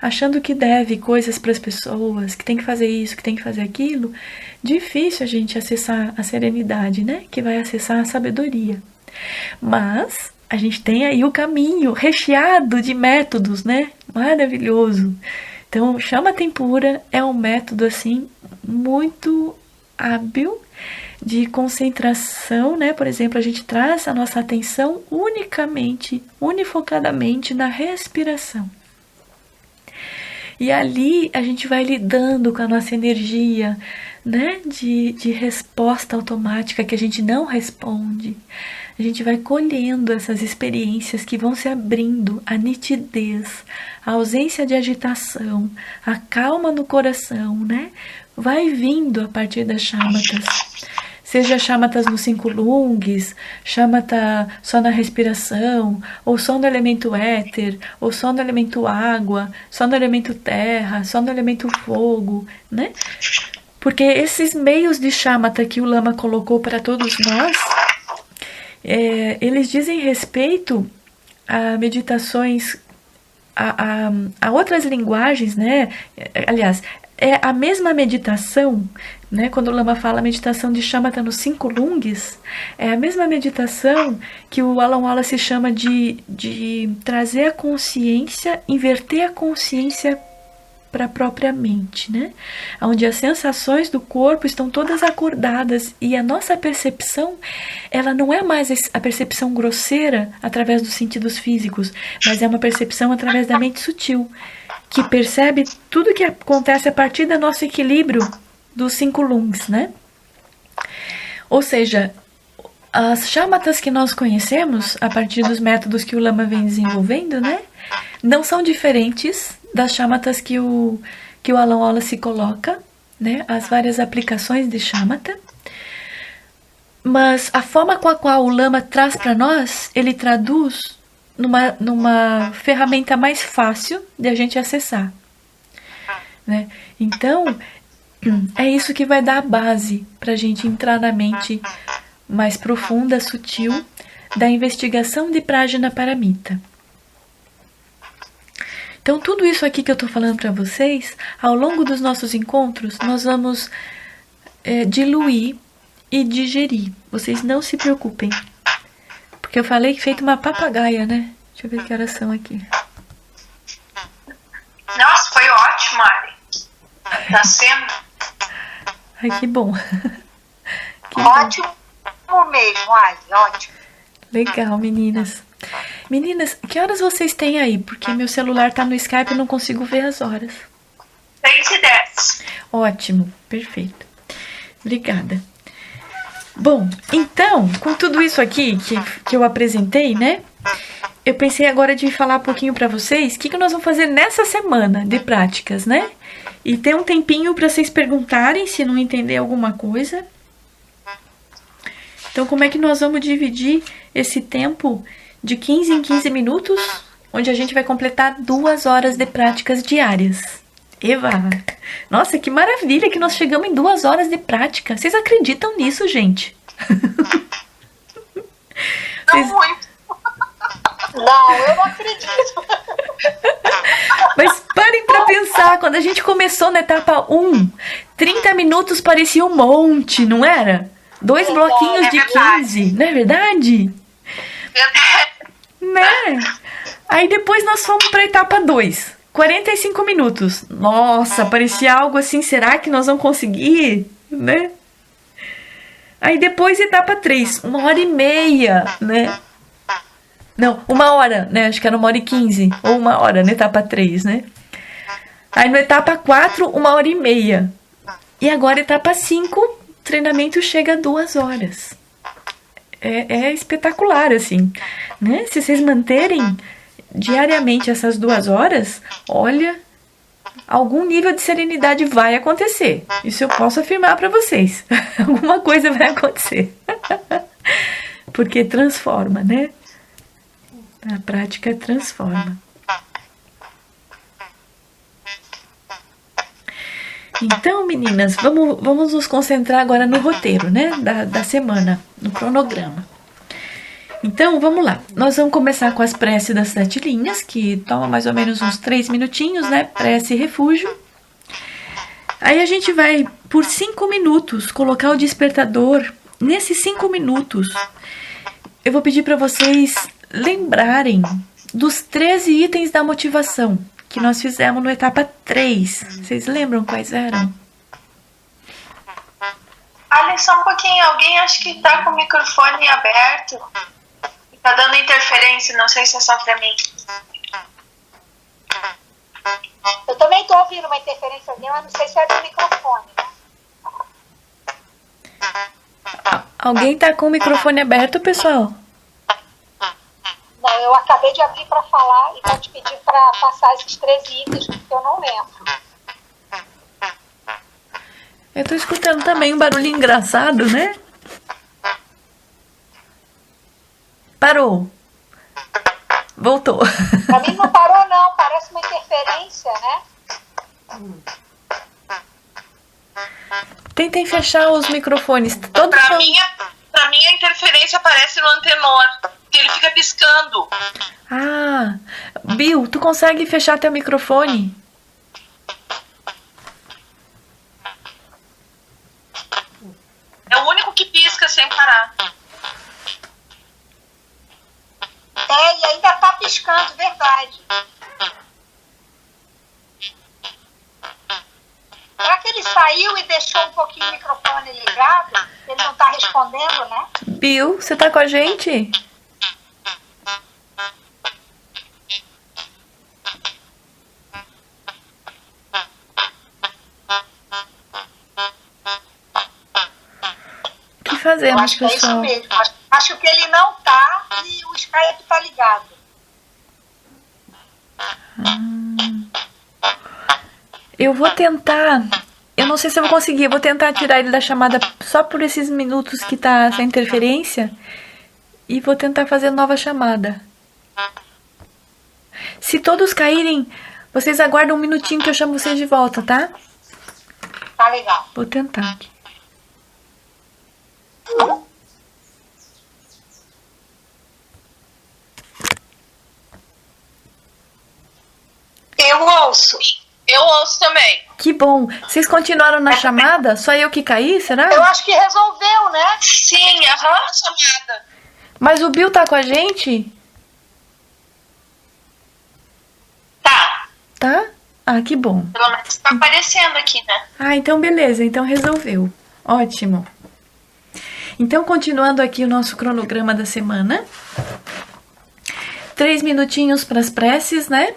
achando que deve coisas para as pessoas, que tem que fazer isso, que tem que fazer aquilo, difícil a gente acessar a serenidade, né? Que vai acessar a sabedoria. Mas a gente tem aí o caminho recheado de métodos, né? Maravilhoso. Então, Chama Tempura é um método, assim, muito hábil de concentração, né? Por exemplo, a gente traz a nossa atenção unifocadamente na respiração. E ali a gente vai lidando com a nossa energia, né? De resposta automática que a gente não responde. A gente vai colhendo essas experiências que vão se abrindo, a nitidez, a ausência de agitação, a calma no coração, né? Vai vindo a partir das Shamathas. Seja Shamathas nos 5 lungs, Shamatha só na respiração, ou só no elemento éter, ou só no elemento água, só no elemento terra, só no elemento fogo, né? Porque esses meios de Shamatha que o Lama colocou para todos nós, eles dizem respeito a meditações há outras linguagens, né? Aliás, é a mesma meditação, né? Quando o Lama fala meditação de Shamatha nos 5 lungs, é a mesma meditação que o Alan Wallace chama de trazer a consciência, inverter a consciência para a própria mente, né? Onde as sensações do corpo estão todas acordadas e a nossa percepção, ela não é mais a percepção grosseira através dos sentidos físicos, mas é uma percepção através da mente sutil, que percebe tudo que acontece a partir do nosso equilíbrio dos 5 lungs, né? Ou seja, as shamatas que nós conhecemos, a partir dos métodos que o Lama vem desenvolvendo, né? Não são diferentes das shamatas que o Alan Wallace coloca, né? As várias aplicações de shamatha. Mas a forma com a qual o Lama traz para nós, ele traduz numa ferramenta mais fácil de a gente acessar, né? Então, é isso que vai dar a base para a gente entrar na mente mais profunda, sutil, da investigação de Prajnaparamita. Então, tudo isso aqui que eu estou falando para vocês, ao longo dos nossos encontros, nós vamos diluir e digerir. Vocês não se preocupem. Porque eu falei feito uma papagaia, né? Deixa eu ver que horas são aqui. Nossa, foi ótimo, Ali. Tá sendo. Ai, que bom. Ótimo mesmo, Ali, ótimo. Legal, meninas. Meninas, que horas vocês têm aí? Porque meu celular tá no Skype e eu não consigo ver as horas. 6:10. Ótimo, perfeito. Obrigada. Bom, então, com tudo isso aqui que eu apresentei, né? Eu pensei agora de falar um pouquinho para vocês o que nós vamos fazer nessa semana de práticas, né? E ter um tempinho para vocês perguntarem se não entender alguma coisa. Então, como é que nós vamos dividir esse tempo de 15 em 15 minutos, onde a gente vai completar 2 horas de práticas diárias? Eva! Nossa, que maravilha que nós chegamos em 2 horas de prática. Vocês acreditam nisso, gente? Não muito. Não, eu não acredito. Mas parem pra pensar, quando a gente começou na etapa 1, 30 minutos parecia um monte, não era? 2 bloquinhos de 15, não é verdade? Né? Aí depois nós fomos pra etapa 2, 45 minutos. Nossa, parecia algo assim, será que nós vamos conseguir? Né? Aí depois etapa 3, 1h30, né? Não, 1 hora, né? Acho que era 1h15, ou 1 hora na etapa 3, né? Aí na etapa 4, 1h30. E agora etapa 5, o treinamento chega a 2 horas. É espetacular, assim, né? Se vocês manterem diariamente essas 2 horas, olha, algum nível de serenidade vai acontecer. Isso eu posso afirmar para vocês. Alguma coisa vai acontecer. Porque transforma, né? A prática transforma. Então, meninas, vamos nos concentrar agora no roteiro, né? Da semana, no cronograma. Então, vamos lá. Nós vamos começar com as preces das 7 linhas, que toma mais ou menos uns 3 minutinhos, né? Prece e refúgio. Aí a gente vai, por 5 minutos, colocar o despertador. Nesses 5 minutos, eu vou pedir para vocês lembrarem dos 13 itens da motivação que nós fizemos no etapa 3. Vocês lembram quais eram? Olha só um pouquinho, alguém acha que tá com o microfone aberto? Tá dando interferência, não sei se é só pra mim. Eu também tô ouvindo uma interferência, mas não sei se é do microfone, né? Alguém tá com o microfone aberto, pessoal? Não, eu acabei de abrir para falar e vou te pedir para passar esses 13 itens, porque eu não lembro. Eu tô escutando também um barulhinho engraçado, né? Parou. Voltou. Pra mim não parou, não. Parece uma interferência, né? Tentem fechar os microfones. Todos Pra mim a interferência aparece no antenor, que ele fica piscando. Ah, Bill, tu consegue fechar teu microfone? É o único que pisca sem parar. E ainda tá piscando, verdade. Será que ele saiu e deixou um pouquinho o microfone ligado? Ele não tá respondendo, né? Bill, você tá com a gente? O que fazemos, acho que pessoal? É isso mesmo. Acho que ele não tá e o Skype tá ligado. Eu vou tentar. Eu não sei se eu vou conseguir. Eu vou tentar tirar ele da chamada só por esses minutos que tá essa interferência. E vou tentar fazer nova chamada. Se todos caírem, vocês aguardam um minutinho que eu chamo vocês de volta, tá? Tá legal. Vou tentar aqui. Eu ouço. Eu ouço também. Que bom. Vocês continuaram na chamada? Só eu que caí, será? Eu acho que resolveu, né? Sim, chamada. Mas o Bill tá com a gente? Tá. Tá? Ah, que bom. Pelo menos tá aparecendo aqui, né? Ah, então beleza. Então resolveu. Ótimo. Então, continuando aqui o nosso cronograma da semana. 3 minutinhos para as preces, né?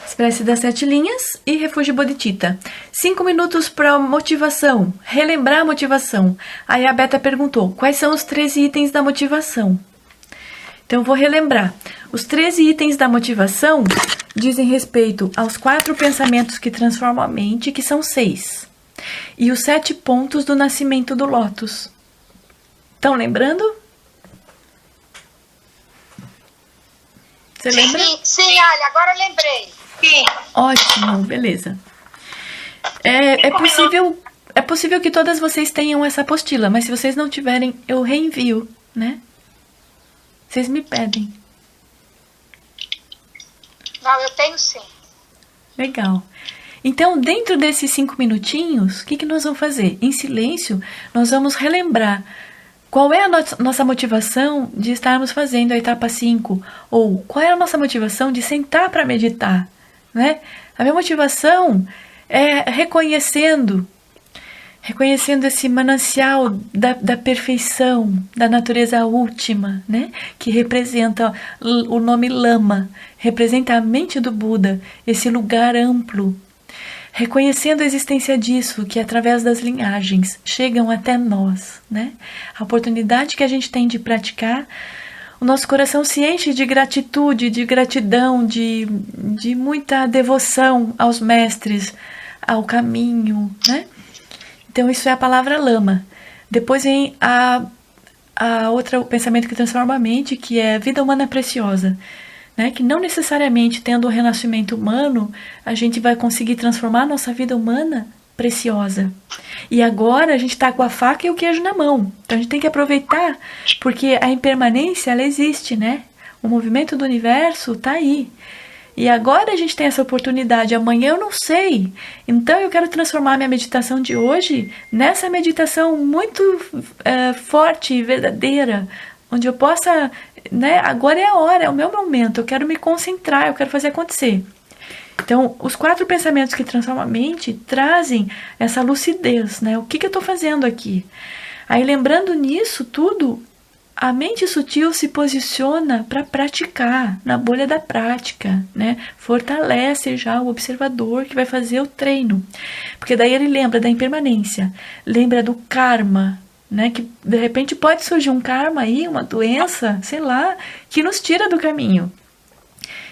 As preces das 7 linhas e refúgio bodhicitta. 5 minutos para motivação. Relembrar a motivação. Aí a Beta perguntou, quais são os 13 itens da motivação? Então, eu vou relembrar. Os 13 itens da motivação dizem respeito aos 4 pensamentos que transformam a mente, que são 6. E os 7 pontos do nascimento do lótus. Estão lembrando? Você lembra? Sim, olha, agora eu lembrei. Sim. Ótimo, beleza. É possível que todas vocês tenham essa apostila, mas se vocês não tiverem, eu reenvio, né? Vocês me pedem. Não, eu tenho sim. Legal. Então, dentro desses 5 minutinhos, o que nós vamos fazer? Em silêncio, nós vamos relembrar qual é a nossa motivação de estarmos fazendo a etapa 5, ou qual é a nossa motivação de sentar para meditar, né? A minha motivação é reconhecendo esse manancial da perfeição, da natureza última, né? Que representa o nome Lama, representa a mente do Buda, esse lugar amplo. Reconhecendo a existência disso, que através das linhagens chegam até nós, né? A oportunidade que a gente tem de praticar, o nosso coração se enche de gratitude, de gratidão, de muita devoção aos mestres, ao caminho, né? Então, isso é a palavra lama. Depois vem o pensamento que transforma a mente, que é vida humana preciosa. Né? Que não necessariamente tendo o renascimento humano, a gente vai conseguir transformar a nossa vida humana preciosa. E agora a gente está com a faca e o queijo na mão. Então a gente tem que aproveitar, porque a impermanência, ela existe, né? O movimento do universo está aí. E agora a gente tem essa oportunidade, amanhã eu não sei. Então eu quero transformar minha meditação de hoje nessa meditação muito forte e verdadeira, onde eu possa, né, agora é a hora, é o meu momento, eu quero me concentrar, eu quero fazer acontecer. Então, os 4 pensamentos que transformam a mente trazem essa lucidez, né? O que eu estou fazendo aqui? Aí, lembrando nisso tudo, a mente sutil se posiciona para praticar, na bolha da prática, né? Fortalece já o observador que vai fazer o treino. Porque daí ele lembra da impermanência, lembra do karma, né? Que de repente pode surgir um karma aí, uma doença, sei lá, que nos tira do caminho.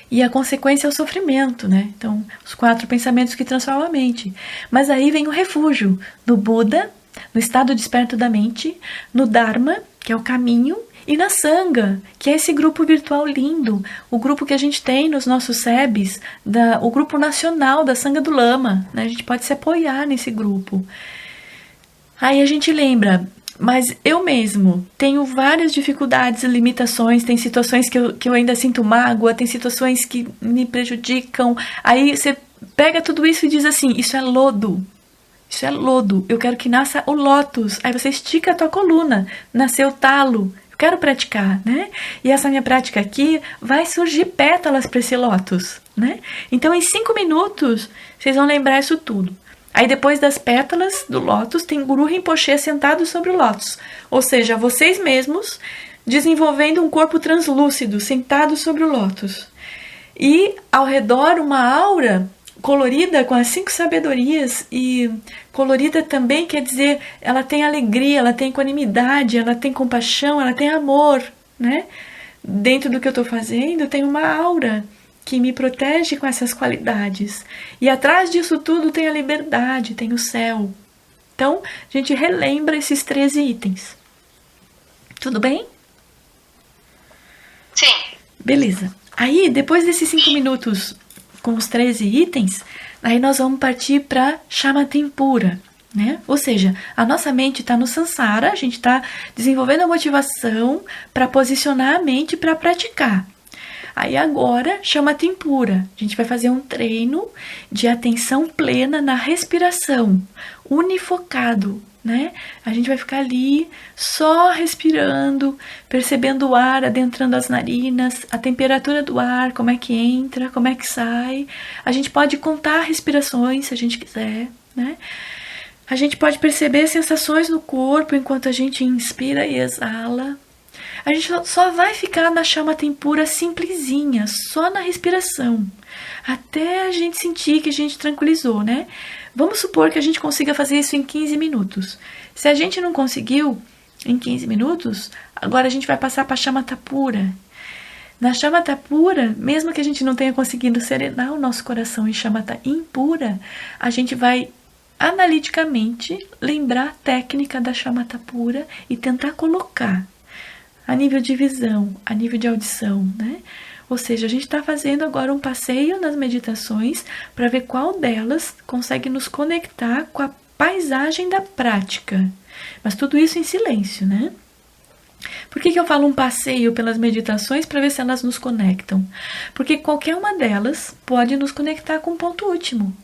E a consequência é o sofrimento, né? Então, os 4 pensamentos que transformam a mente. Mas aí vem o refúgio no Buda, no estado desperto da mente, no Dharma, que é o caminho, e na Sangha, que é esse grupo virtual lindo, o grupo que a gente tem nos nossos SEBs, o grupo nacional da Sangha do Lama, né? A gente pode se apoiar nesse grupo. Aí a gente lembra Mas eu mesmo tenho várias dificuldades e limitações, tem situações que eu ainda sinto mágoa, tem situações que me prejudicam. Aí você pega tudo isso e diz assim, isso é lodo. Isso é lodo, eu quero que nasça o lótus. Aí você estica a tua coluna, nasceu o talo. Eu quero praticar, né? E essa minha prática aqui vai surgir pétalas para esse lótus, né? Então, em 5 minutos, vocês vão lembrar isso tudo. Aí, depois das pétalas do lótus, tem Guru Rinpoche sentado sobre o lótus. Ou seja, vocês mesmos desenvolvendo um corpo translúcido, sentado sobre o lótus. E, ao redor, uma aura colorida com as 5 sabedorias, e colorida também quer dizer, ela tem alegria, ela tem equanimidade, ela tem compaixão, ela tem amor, né? Dentro do que eu estou fazendo, tem uma aura que me protege com essas qualidades. E atrás disso tudo tem a liberdade, tem o céu. Então, a gente relembra esses 13 itens. Tudo bem? Sim. Beleza. Aí, depois desses 5 minutos com os 13 itens, aí nós vamos partir para Chama Tempura, né? Ou seja, a nossa mente está no Sansara, a gente está desenvolvendo a motivação para posicionar a mente para praticar. Aí agora, Chama Tempura, a gente vai fazer um treino de atenção plena na respiração, unifocado, né? A gente vai ficar ali só respirando, percebendo o ar adentrando as narinas, a temperatura do ar, como é que entra, como é que sai. A gente pode contar respirações se a gente quiser, né? A gente pode perceber sensações no corpo enquanto a gente inspira e exala. A gente só vai ficar na Chama Tempura simplesinha, só na respiração, até a gente sentir que a gente tranquilizou, né? Vamos supor que a gente consiga fazer isso em 15 minutos. Se a gente não conseguiu em 15 minutos, agora a gente vai passar para a Chama Tapura. Na Chama Tapura, mesmo que a gente não tenha conseguido serenar o nosso coração em Chama Impura, a gente vai analiticamente lembrar a técnica da Chama Tapura e tentar colocar a nível de visão, a nível de audição, né? Ou seja, a gente está fazendo agora um passeio nas meditações para ver qual delas consegue nos conectar com a paisagem da prática. Mas tudo isso em silêncio, né? Por que eu falo um passeio pelas meditações para ver se elas nos conectam? Porque qualquer uma delas pode nos conectar com o ponto último.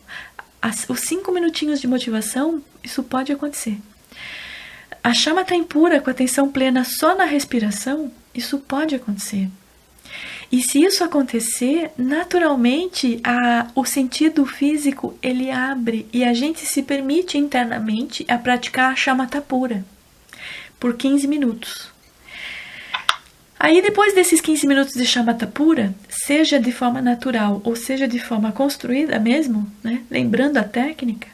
Os 5 minutinhos de motivação, isso pode acontecer. A Chama Tempura com atenção plena só na respiração, isso pode acontecer. E se isso acontecer, naturalmente o sentido físico ele abre e a gente se permite internamente a praticar a Chama Tapura por 15 minutos. Aí depois desses 15 minutos de Chama Tapura, seja de forma natural ou seja de forma construída mesmo, né, lembrando a técnica,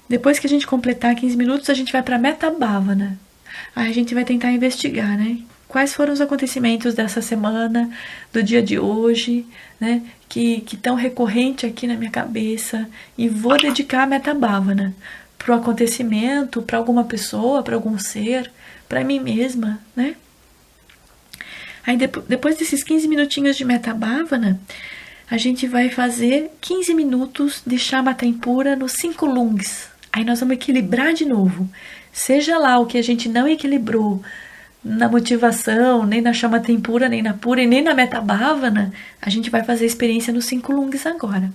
depois que a gente completar 15 minutos, a gente vai para Metta Bhavana. Aí a gente vai tentar investigar, né? Quais foram os acontecimentos dessa semana, do dia de hoje, né? Que tão recorrente aqui na minha cabeça. E vou dedicar a Metta Bhavana para o acontecimento, para alguma pessoa, para algum ser, para mim mesma, né? Aí depois desses 15 minutinhos de Metta Bhavana, a gente vai fazer 15 minutos de Chama Tempura nos 5 lungs. Aí nós vamos equilibrar de novo. Seja lá o que a gente não equilibrou na motivação, nem na Chama Tempura, nem na Pura e nem na Metta Bhavana, a gente vai fazer a experiência nos 5 lungs agora.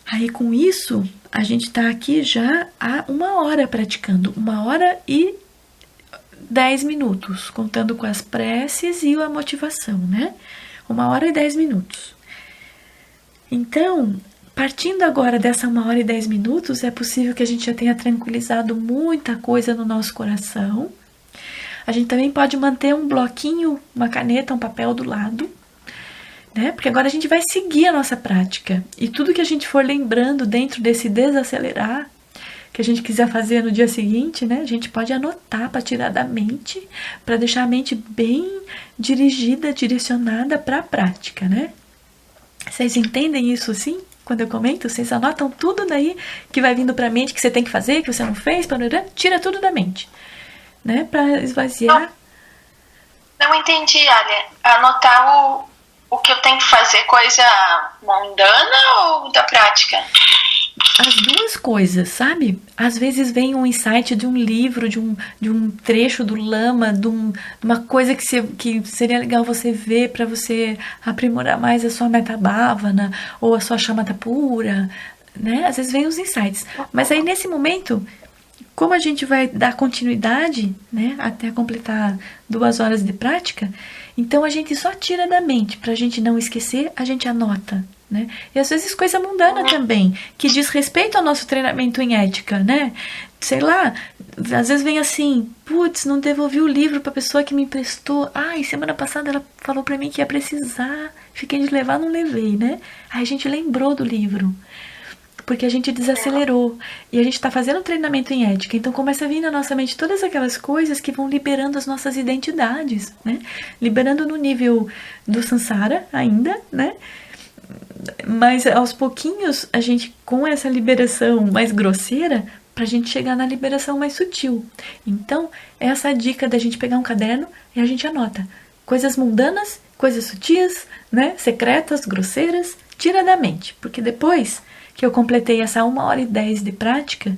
Aí com isso, a gente está aqui já há 1 hora praticando. 1 hora e 10 minutos, contando com as preces e a motivação, né? 1 hora e 10 minutos. Então, partindo agora dessa 1 hora e 10 minutos, é possível que a gente já tenha tranquilizado muita coisa no nosso coração. A gente também pode manter um bloquinho, uma caneta, um papel do lado, né? Porque agora a gente vai seguir a nossa prática. E tudo que a gente for lembrando dentro desse desacelerar, que a gente quiser fazer no dia seguinte, né? A gente pode anotar para tirar da mente, para deixar a mente bem dirigida, direcionada para a prática, né? Vocês entendem isso assim? Quando eu comento, vocês anotam tudo daí que vai vindo para a mente, que você tem que fazer, que você não fez, tira tudo da mente, né? Para esvaziar. Não entendi, Alia. Anotar o que eu tenho que fazer, coisa mundana ou da prática? as duas coisas, sabe? Às vezes vem um insight de um livro, de um trecho do Lama, de uma coisa que seria legal você ver para você aprimorar mais a sua metta bhavana ou a sua shamatha pura, né? Às vezes vem os insights. Mas aí nesse momento, como a gente vai dar continuidade, né, até completar 2 horas de prática, então a gente só tira da mente, pra gente não esquecer, a gente anota, né? E às vezes coisa mundana também, que diz respeito ao nosso treinamento em ética, né? Sei lá, às vezes vem assim, putz, não devolvi o livro pra pessoa que me emprestou. Ai, semana passada ela falou pra mim que ia precisar, fiquei de levar, não levei, né? Aí a gente lembrou do livro, porque a gente desacelerou. E a gente está fazendo um treinamento em ética. Então começa a vir na nossa mente todas aquelas coisas que vão liberando as nossas identidades, né? Liberando no nível do samsara ainda, né? Mas aos pouquinhos, a gente, com essa liberação mais grosseira, pra gente chegar na liberação mais sutil. Então, essa é a dica da gente pegar um caderno e a gente anota. Coisas mundanas, coisas sutis, né? Secretas, grosseiras, tira da mente. Porque depois que eu completei essa 1h10 de prática,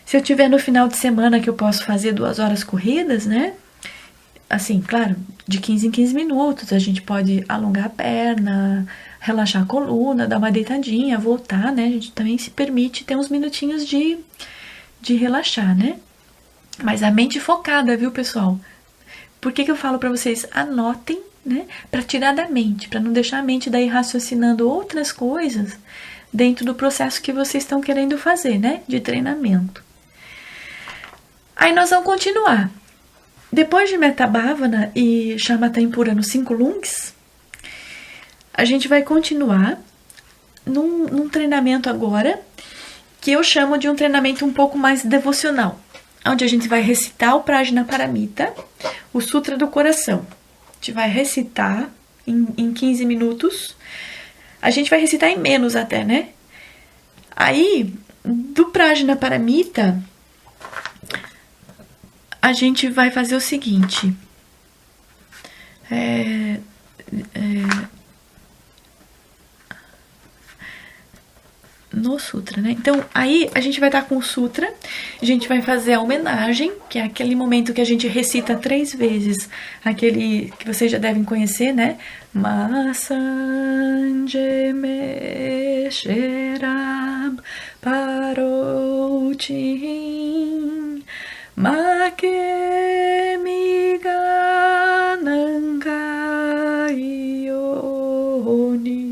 se eu tiver no final de semana que eu posso fazer 2 horas corridas, né? Assim, claro, de 15 em 15 minutos, a gente pode alongar a perna, relaxar a coluna, dar uma deitadinha, voltar, né? A gente também se permite ter uns minutinhos de relaxar, né? Mas a mente focada, viu, pessoal? Por que eu falo pra vocês? Anotem, né? Pra tirar da mente, pra não deixar a mente daí raciocinando outras coisas dentro do processo que vocês estão querendo fazer, né? De treinamento. Aí nós vamos continuar. Depois de Metta Bhavana e Shamatha Pura nos 5 lungs, a gente vai continuar num treinamento agora, que eu chamo de um treinamento um pouco mais devocional, onde a gente vai recitar o Prajnaparamita, o Sutra do Coração. A gente vai recitar em 15 minutos. A gente vai recitar em menos até, né? Aí, do Prajnaparamita, a gente vai fazer o seguinte. No Sutra, né? Então, aí a gente vai estar com o Sutra, a gente vai fazer a homenagem, que é aquele momento que a gente recita 3 vezes, aquele que vocês já devem conhecer, né? Masanje me sherab parotin make miganangai yoni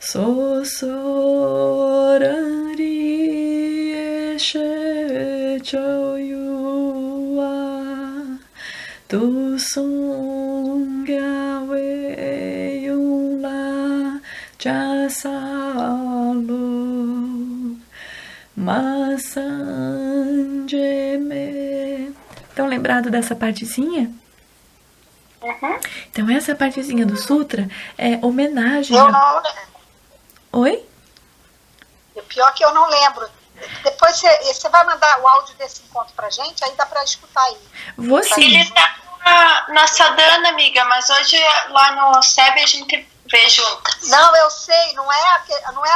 Sosorari eshe choyua tu sungyawe yula jasalo masanjeme. Estão lembrados dessa partezinha? Uhum. Então essa partezinha do sutra é homenagem. Eu não lembro. Oi? O pior que eu não lembro. Depois você vai mandar o áudio desse encontro pra gente, aí dá pra escutar aí. Vou sim. Ele tá na Sadhana, amiga, mas hoje lá no SEB a gente vê juntas. Não, eu sei, não é a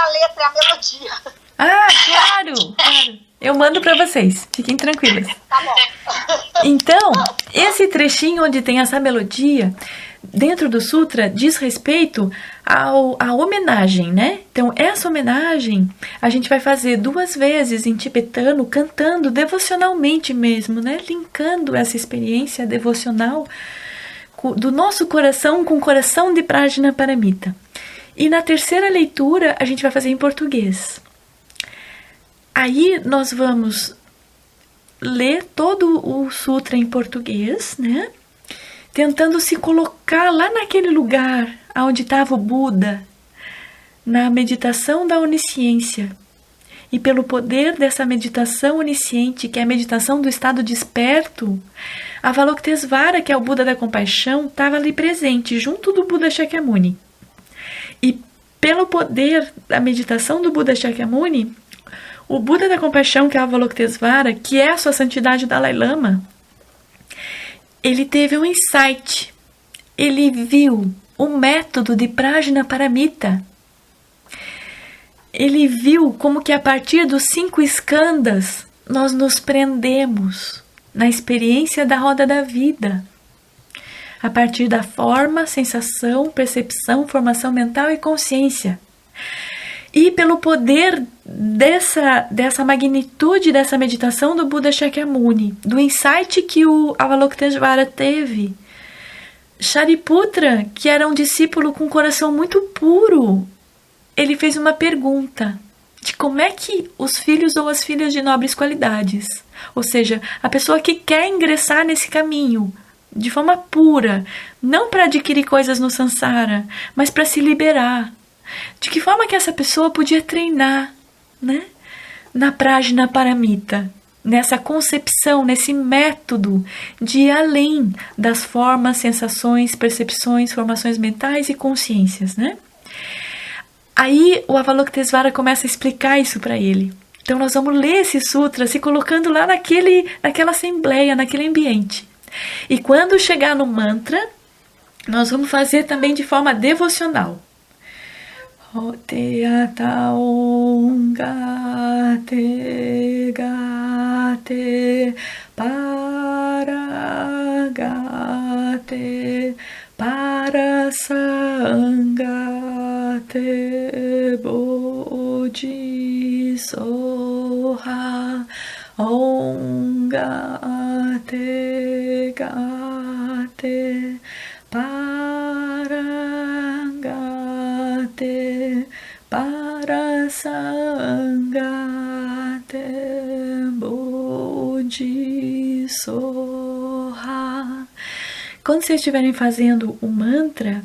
letra, é a melodia. Ah, claro, claro. Eu mando pra vocês, fiquem tranquilas. Tá bom. Então, esse trechinho onde tem essa melodia, dentro do sutra, diz respeito à homenagem, né? Então, essa homenagem a gente vai fazer 2 vezes em tibetano, cantando devocionalmente mesmo, né? Linkando essa experiência devocional do nosso coração com o coração de Prajnaparamita. E na terceira leitura, a gente vai fazer em português. Aí, nós vamos ler todo o sutra em português, né? Tentando se colocar lá naquele lugar onde estava o Buda, na meditação da onisciência. E pelo poder dessa meditação onisciente, que é a meditação do estado desperto, Avalokitesvara, que é o Buda da compaixão, estava ali presente, junto do Buda Shakyamuni. E pelo poder da meditação do Buda Shakyamuni, o Buda da compaixão, que é Avalokitesvara, que é a sua santidade Dalai Lama, ele teve um insight. Ele viu o método de Prajnaparamita. ele viu como que a partir dos 5 skandhas nós nos prendemos na experiência da roda da vida. A partir da forma, sensação, percepção, formação mental e consciência. E pelo poder dessa magnitude dessa meditação do Buda Shakyamuni, do insight que o Avalokiteshvara teve, Shariputra, que era um discípulo com um coração muito puro, ele fez uma pergunta de como é que os filhos ou as filhas de nobres qualidades, ou seja, a pessoa que quer ingressar nesse caminho de forma pura, não para adquirir coisas no samsara, mas para se liberar. De que forma que essa pessoa podia treinar, né? Na Prajna Paramita, nessa concepção, nesse método de ir além das formas, sensações, percepções, formações mentais e consciências, né? Aí o Avalokiteshvara começa a explicar isso para ele. Então nós vamos ler esse sutra se colocando lá naquela assembleia, naquele ambiente. E quando chegar no mantra, nós vamos fazer também de forma devocional. Te ataung gate gate paragate parasangate bodhi soha om gate gate paragate parasangate bodhi soha. Quando vocês estiverem fazendo o mantra,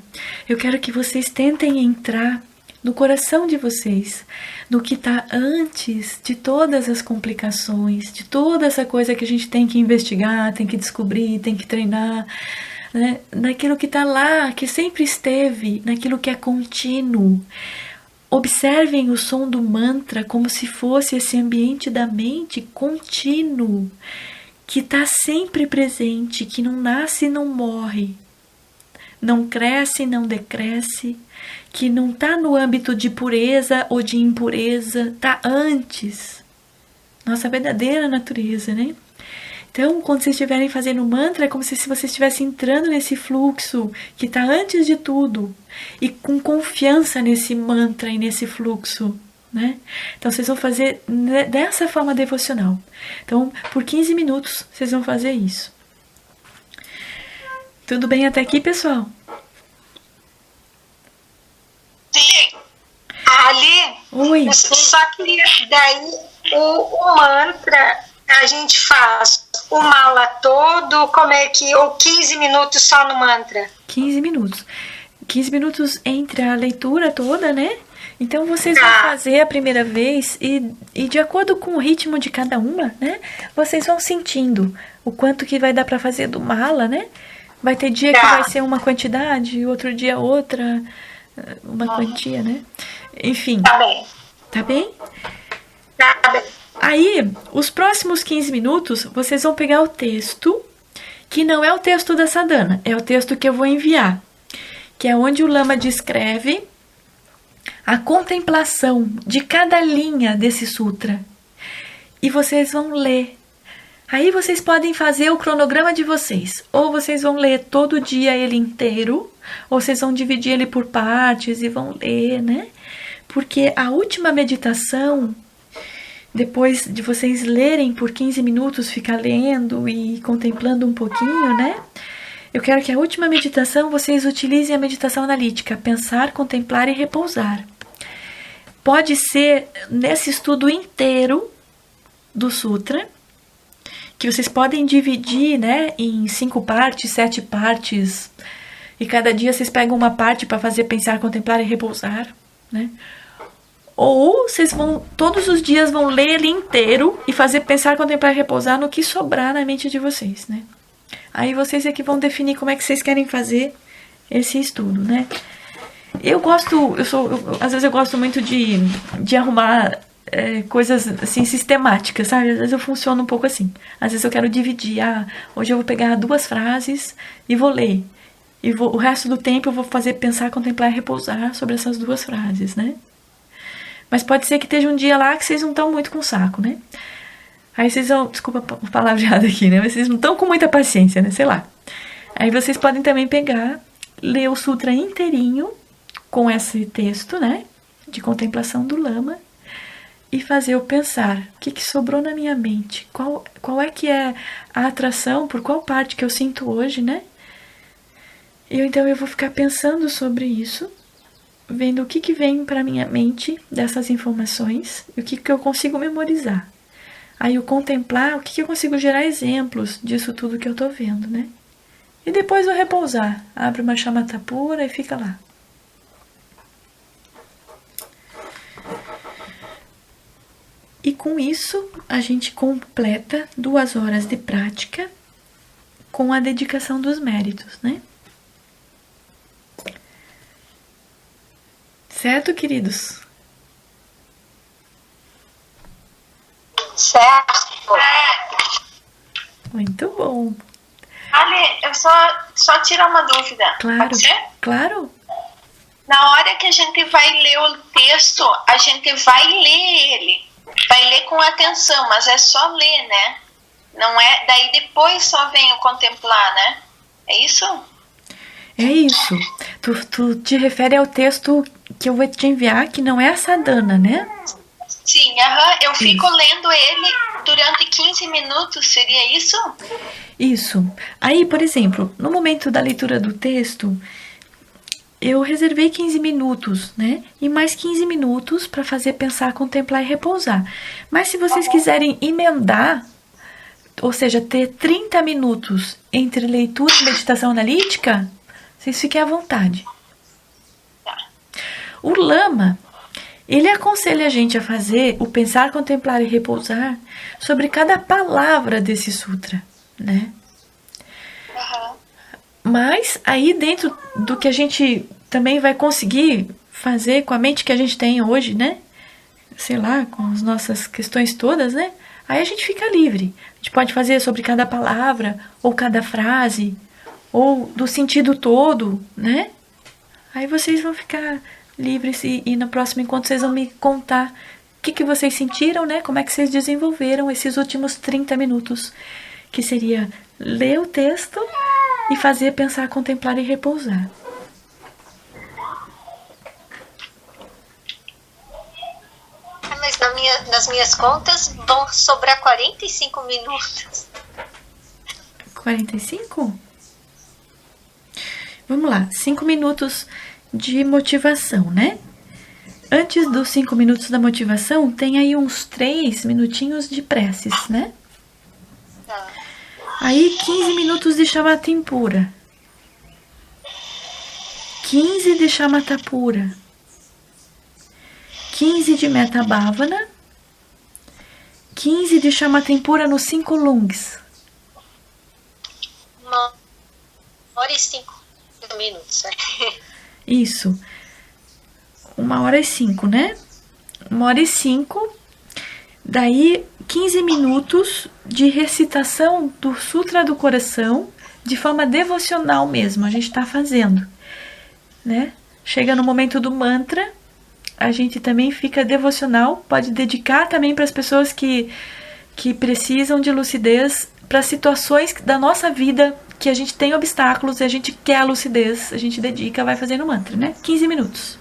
eu quero que vocês tentem entrar no coração de vocês, no que está antes de todas as complicações, de toda essa coisa que a gente tem que investigar, tem que descobrir, tem que treinar, né? Naquilo que está lá, que sempre esteve, naquilo que é contínuo. Observem o som do mantra como se fosse esse ambiente da mente contínuo, que está sempre presente, que não nasce e não morre, não cresce e não decresce, que não está no âmbito de pureza ou de impureza, está antes, nossa verdadeira natureza, né? Então, quando vocês estiverem fazendo o mantra, é como se você estivesse entrando nesse fluxo que está antes de tudo e com confiança nesse mantra e nesse fluxo, né? Então, vocês vão fazer dessa forma devocional. Então, por 15 minutos, vocês vão fazer isso. Tudo bem até aqui, pessoal? Sim. Ali, oi. Eu só queria, daí, o mantra, a gente faz o mala todo, como é que, ou 15 minutos só no mantra? 15 minutos. 15 minutos entre a leitura toda, né? Então, vocês vão fazer a primeira vez e de acordo com o ritmo de cada uma, né? Vocês vão sentindo o quanto que vai dar para fazer do mala, né? Vai ter dia que vai ser uma quantidade, outro dia outra, uma quantia, né? Enfim. Tá bem. Tá bem? Tá bem. Aí, os próximos 15 minutos, vocês vão pegar o texto, que não é o texto da sadhana, é o texto que eu vou enviar, que é onde o Lama descreve a contemplação de cada linha desse sutra. E vocês vão ler. Aí vocês podem fazer o cronograma de vocês. Ou vocês vão ler todo dia ele inteiro, ou vocês vão dividir ele por partes e vão ler, né? Porque a última meditação, depois de vocês lerem por 15 minutos, ficar lendo e contemplando um pouquinho, né? Eu quero que a última meditação vocês utilizem a meditação analítica, pensar, contemplar e repousar. Pode ser nesse estudo inteiro do sutra, que vocês podem dividir, né, em 5 partes, 7 partes, e cada dia vocês pegam uma parte para fazer pensar, contemplar e repousar, né? Ou vocês vão, todos os dias vão ler ele inteiro e fazer pensar, contemplar e repousar no que sobrar na mente de vocês, né? Aí vocês é que vão definir como é que vocês querem fazer esse estudo, né? Às vezes eu gosto muito de arrumar coisas assim sistemáticas, sabe? Às vezes eu funciono um pouco assim. Às vezes eu quero dividir. Hoje eu vou pegar 2 frases e vou ler. E o resto do tempo eu vou fazer pensar, contemplar e repousar sobre essas 2 frases, né? Mas pode ser que esteja um dia lá que vocês não estão muito com saco, né? Aí vocês vão... Desculpa a palavreada aqui, né? Mas vocês não estão com muita paciência, né? Sei lá. Aí vocês podem também pegar, ler o sutra inteirinho com esse texto, né? De contemplação do Lama. E fazer eu pensar, o que sobrou na minha mente? Qual é que é a atração, por qual parte que eu sinto hoje, né? Então eu vou ficar pensando sobre isso, vendo o que vem para minha mente dessas informações e o que eu consigo memorizar. Aí o contemplar, o que eu consigo gerar exemplos disso tudo que eu tô vendo, né? E depois eu repousar, abre uma shamatha pura e fica lá. E com isso, a gente completa 2 horas de prática com a dedicação dos méritos, né? Certo, queridos? Certo. Muito bom. Ali, eu só tirar uma dúvida. Claro, Pode ser? claro. Na hora que a gente vai ler o texto, a gente vai ler ele. Vai ler com atenção, mas é só ler, né? Não é, daí depois só vem o contemplar, né? É isso? É isso. Tu te refere ao texto que eu vou te enviar, que não é a sadhana, né? Sim, eu fico lendo ele durante 15 minutos, seria isso? Isso. Aí, por exemplo, no momento da leitura do texto, eu reservei 15 minutos, né? E mais 15 minutos para fazer pensar, contemplar e repousar. Mas se vocês quiserem emendar, ou seja, ter 30 minutos entre leitura e meditação analítica, vocês fiquem à vontade. O Lama, ele aconselha a gente a fazer o pensar, contemplar e repousar sobre cada palavra desse sutra, né? Mas aí dentro do que a gente também vai conseguir fazer com a mente que a gente tem hoje, né? Sei lá, com as nossas questões todas, né? Aí a gente fica livre. A gente pode fazer sobre cada palavra, ou cada frase, ou do sentido todo, né? Aí vocês vão ficar livres e no próximo encontro vocês vão me contar o que vocês sentiram, né? Como é que vocês desenvolveram esses últimos 30 minutos, que seria ler o texto e fazer pensar, contemplar e repousar. Mas nas minhas contas vão sobrar 45 minutos. 45? Vamos lá, 5 minutos de motivação, né? Antes dos 5 minutos da motivação, tem aí uns 3 minutinhos de preces, né? Tá. Aí 15 minutos de shamatha pura. 15 de shamatha pura. 15 de metta bhavana. 15 de shamatha pura nos 5 lungs. 1h05 minutos. Isso. 1h05, né? 1h05. Daí 15 minutos de recitação do Sutra do Coração, de forma devocional mesmo, a gente está fazendo, né? Chega no momento do mantra, a gente também fica devocional, pode dedicar também para as pessoas que precisam de lucidez, para situações da nossa vida que a gente tem obstáculos e a gente quer a lucidez, a gente dedica, vai fazendo mantra, né? 15 minutos.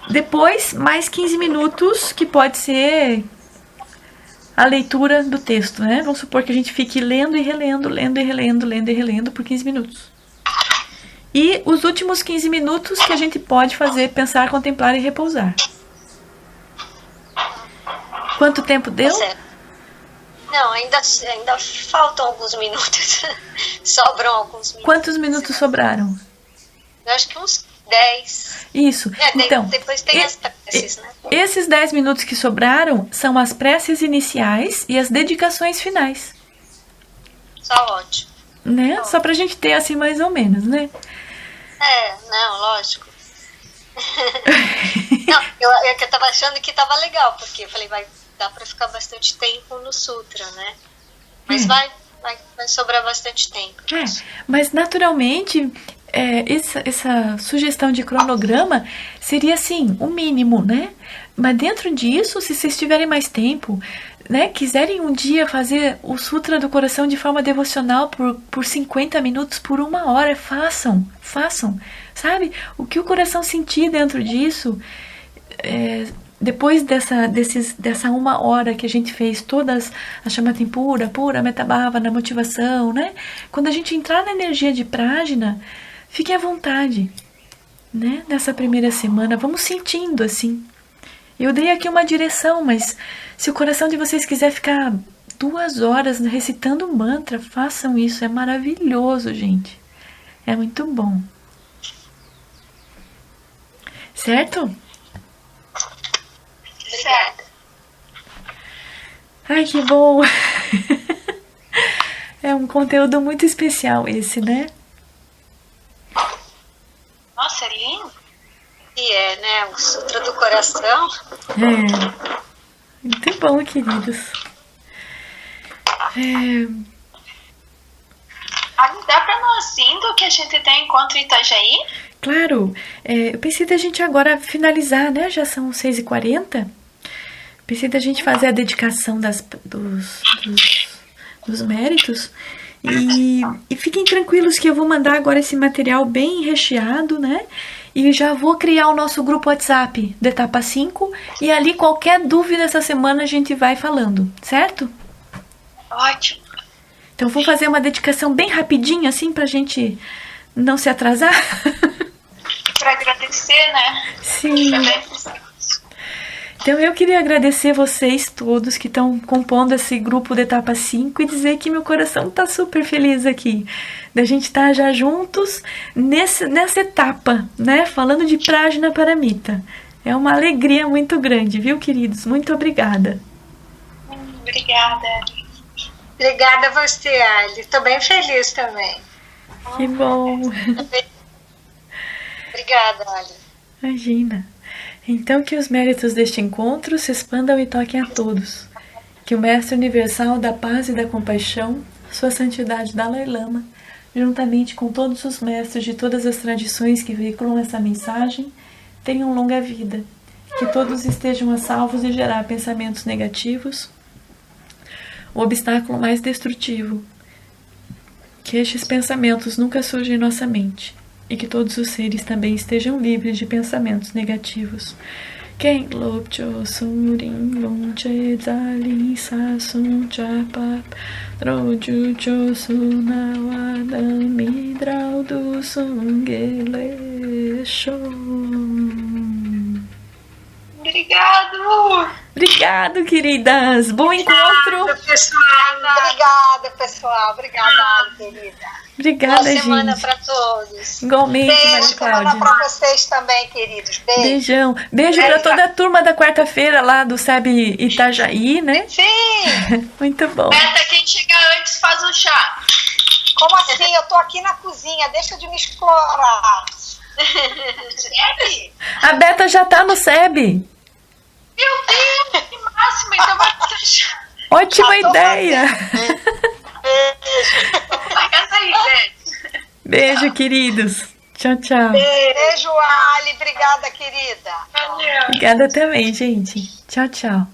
Depois, mais 15 minutos, que pode ser a leitura do texto, né? Vamos supor que a gente fique lendo e relendo, lendo e relendo, lendo e relendo por 15 minutos. E os últimos 15 minutos que a gente pode fazer pensar, contemplar e repousar. Quanto tempo deu? Não, ainda faltam alguns minutos. Sobram alguns minutos. Quantos minutos sobraram? Eu acho que uns 10. Isso. Então, depois tem as preces, né? Esses 10 minutos que sobraram são as preces iniciais e as dedicações finais. Só ótimo. Né? Só pra gente ter assim mais ou menos, né? Não, lógico. Não, eu tava achando que tava legal, porque eu falei, vai dar pra ficar bastante tempo no sutra, né? Mas vai sobrar bastante tempo. Mas naturalmente essa sugestão de cronograma seria assim, o mínimo, né? Mas dentro disso, se vocês tiverem mais tempo, né, quiserem um dia fazer o Sutra do Coração de forma devocional por 50 minutos, por 1 hora, façam, sabe? O que o coração sentir dentro disso, depois dessa 1 hora que a gente fez todas a Shamatha pura, Metabhavana, motivação, né? Quando a gente entrar na energia de Prajna, fiquem à vontade, né? Nessa primeira semana, vamos sentindo assim. Eu dei aqui uma direção, mas se o coração de vocês quiser ficar 2 horas recitando mantra, façam isso. É maravilhoso, gente. É muito bom. Certo? Certo. Ai, que bom. É um conteúdo muito especial esse, né? Nossa, é lindo. E né? O Sutra do Coração. Muito bom, queridos. Dá pra nós indo que a gente tem encontro em Itajaí? Claro. Eu pensei da gente agora finalizar, né? Já são 6h40. Pensei da gente fazer a dedicação dos méritos. E fiquem tranquilos que eu vou mandar agora esse material bem recheado, né? E já vou criar o nosso grupo WhatsApp da Etapa 5. E ali qualquer dúvida essa semana a gente vai falando, certo? Ótimo. Então vou fazer uma dedicação bem rapidinho, assim, pra gente não se atrasar. Pra agradecer, né? Sim. Então eu queria agradecer vocês todos que estão compondo esse grupo da Etapa 5 e dizer que meu coração tá super feliz aqui. Da gente estar já juntos nessa etapa, né? Falando de Prajna Paramita. É uma alegria muito grande, viu, queridos? Muito obrigada. Obrigada. Obrigada a você, Ali. Estou bem feliz também. Que bom. Obrigada, Ali. Imagina. Então que os méritos deste encontro se expandam e toquem a todos. Que o Mestre Universal da Paz e da Compaixão, Sua Santidade Dalai Lama, juntamente com todos os mestres de todas as tradições que veiculam essa mensagem, tenham longa vida. Que todos estejam a salvos de gerar pensamentos negativos, o obstáculo mais destrutivo. Que estes pensamentos nunca surjam em nossa mente. E que todos os seres também estejam livres de pensamentos negativos. Quem lopcho surin lonche zali sasun chapa trojucho sunawada midrau do sungele Obrigado! Obrigado, queridas! Bom encontro! Obrigada, pessoal. Obrigada, Ali, querida. Obrigada, boa semana gente. para todos. Igualmente, Maria Beijo Cláudia. para vocês também, queridos. Beijo. Beijão. Beijo para toda a turma da quarta-feira lá do SEB Itajaí, né? Sim! Muito bom. Beta, quem chegar antes faz o chá. Como assim? Eu tô aqui na cozinha. Deixa de me explorar. SEB? A Beta já tá no SEB. Meu Deus, que máximo. Então vai fazer chá. Ótima ideia. Beijo. Larga aí, beijo. Beijo, queridos. Tchau, tchau. Beijo, Ali. Obrigada, querida. Valeu. Obrigada também, gente. Tchau, tchau.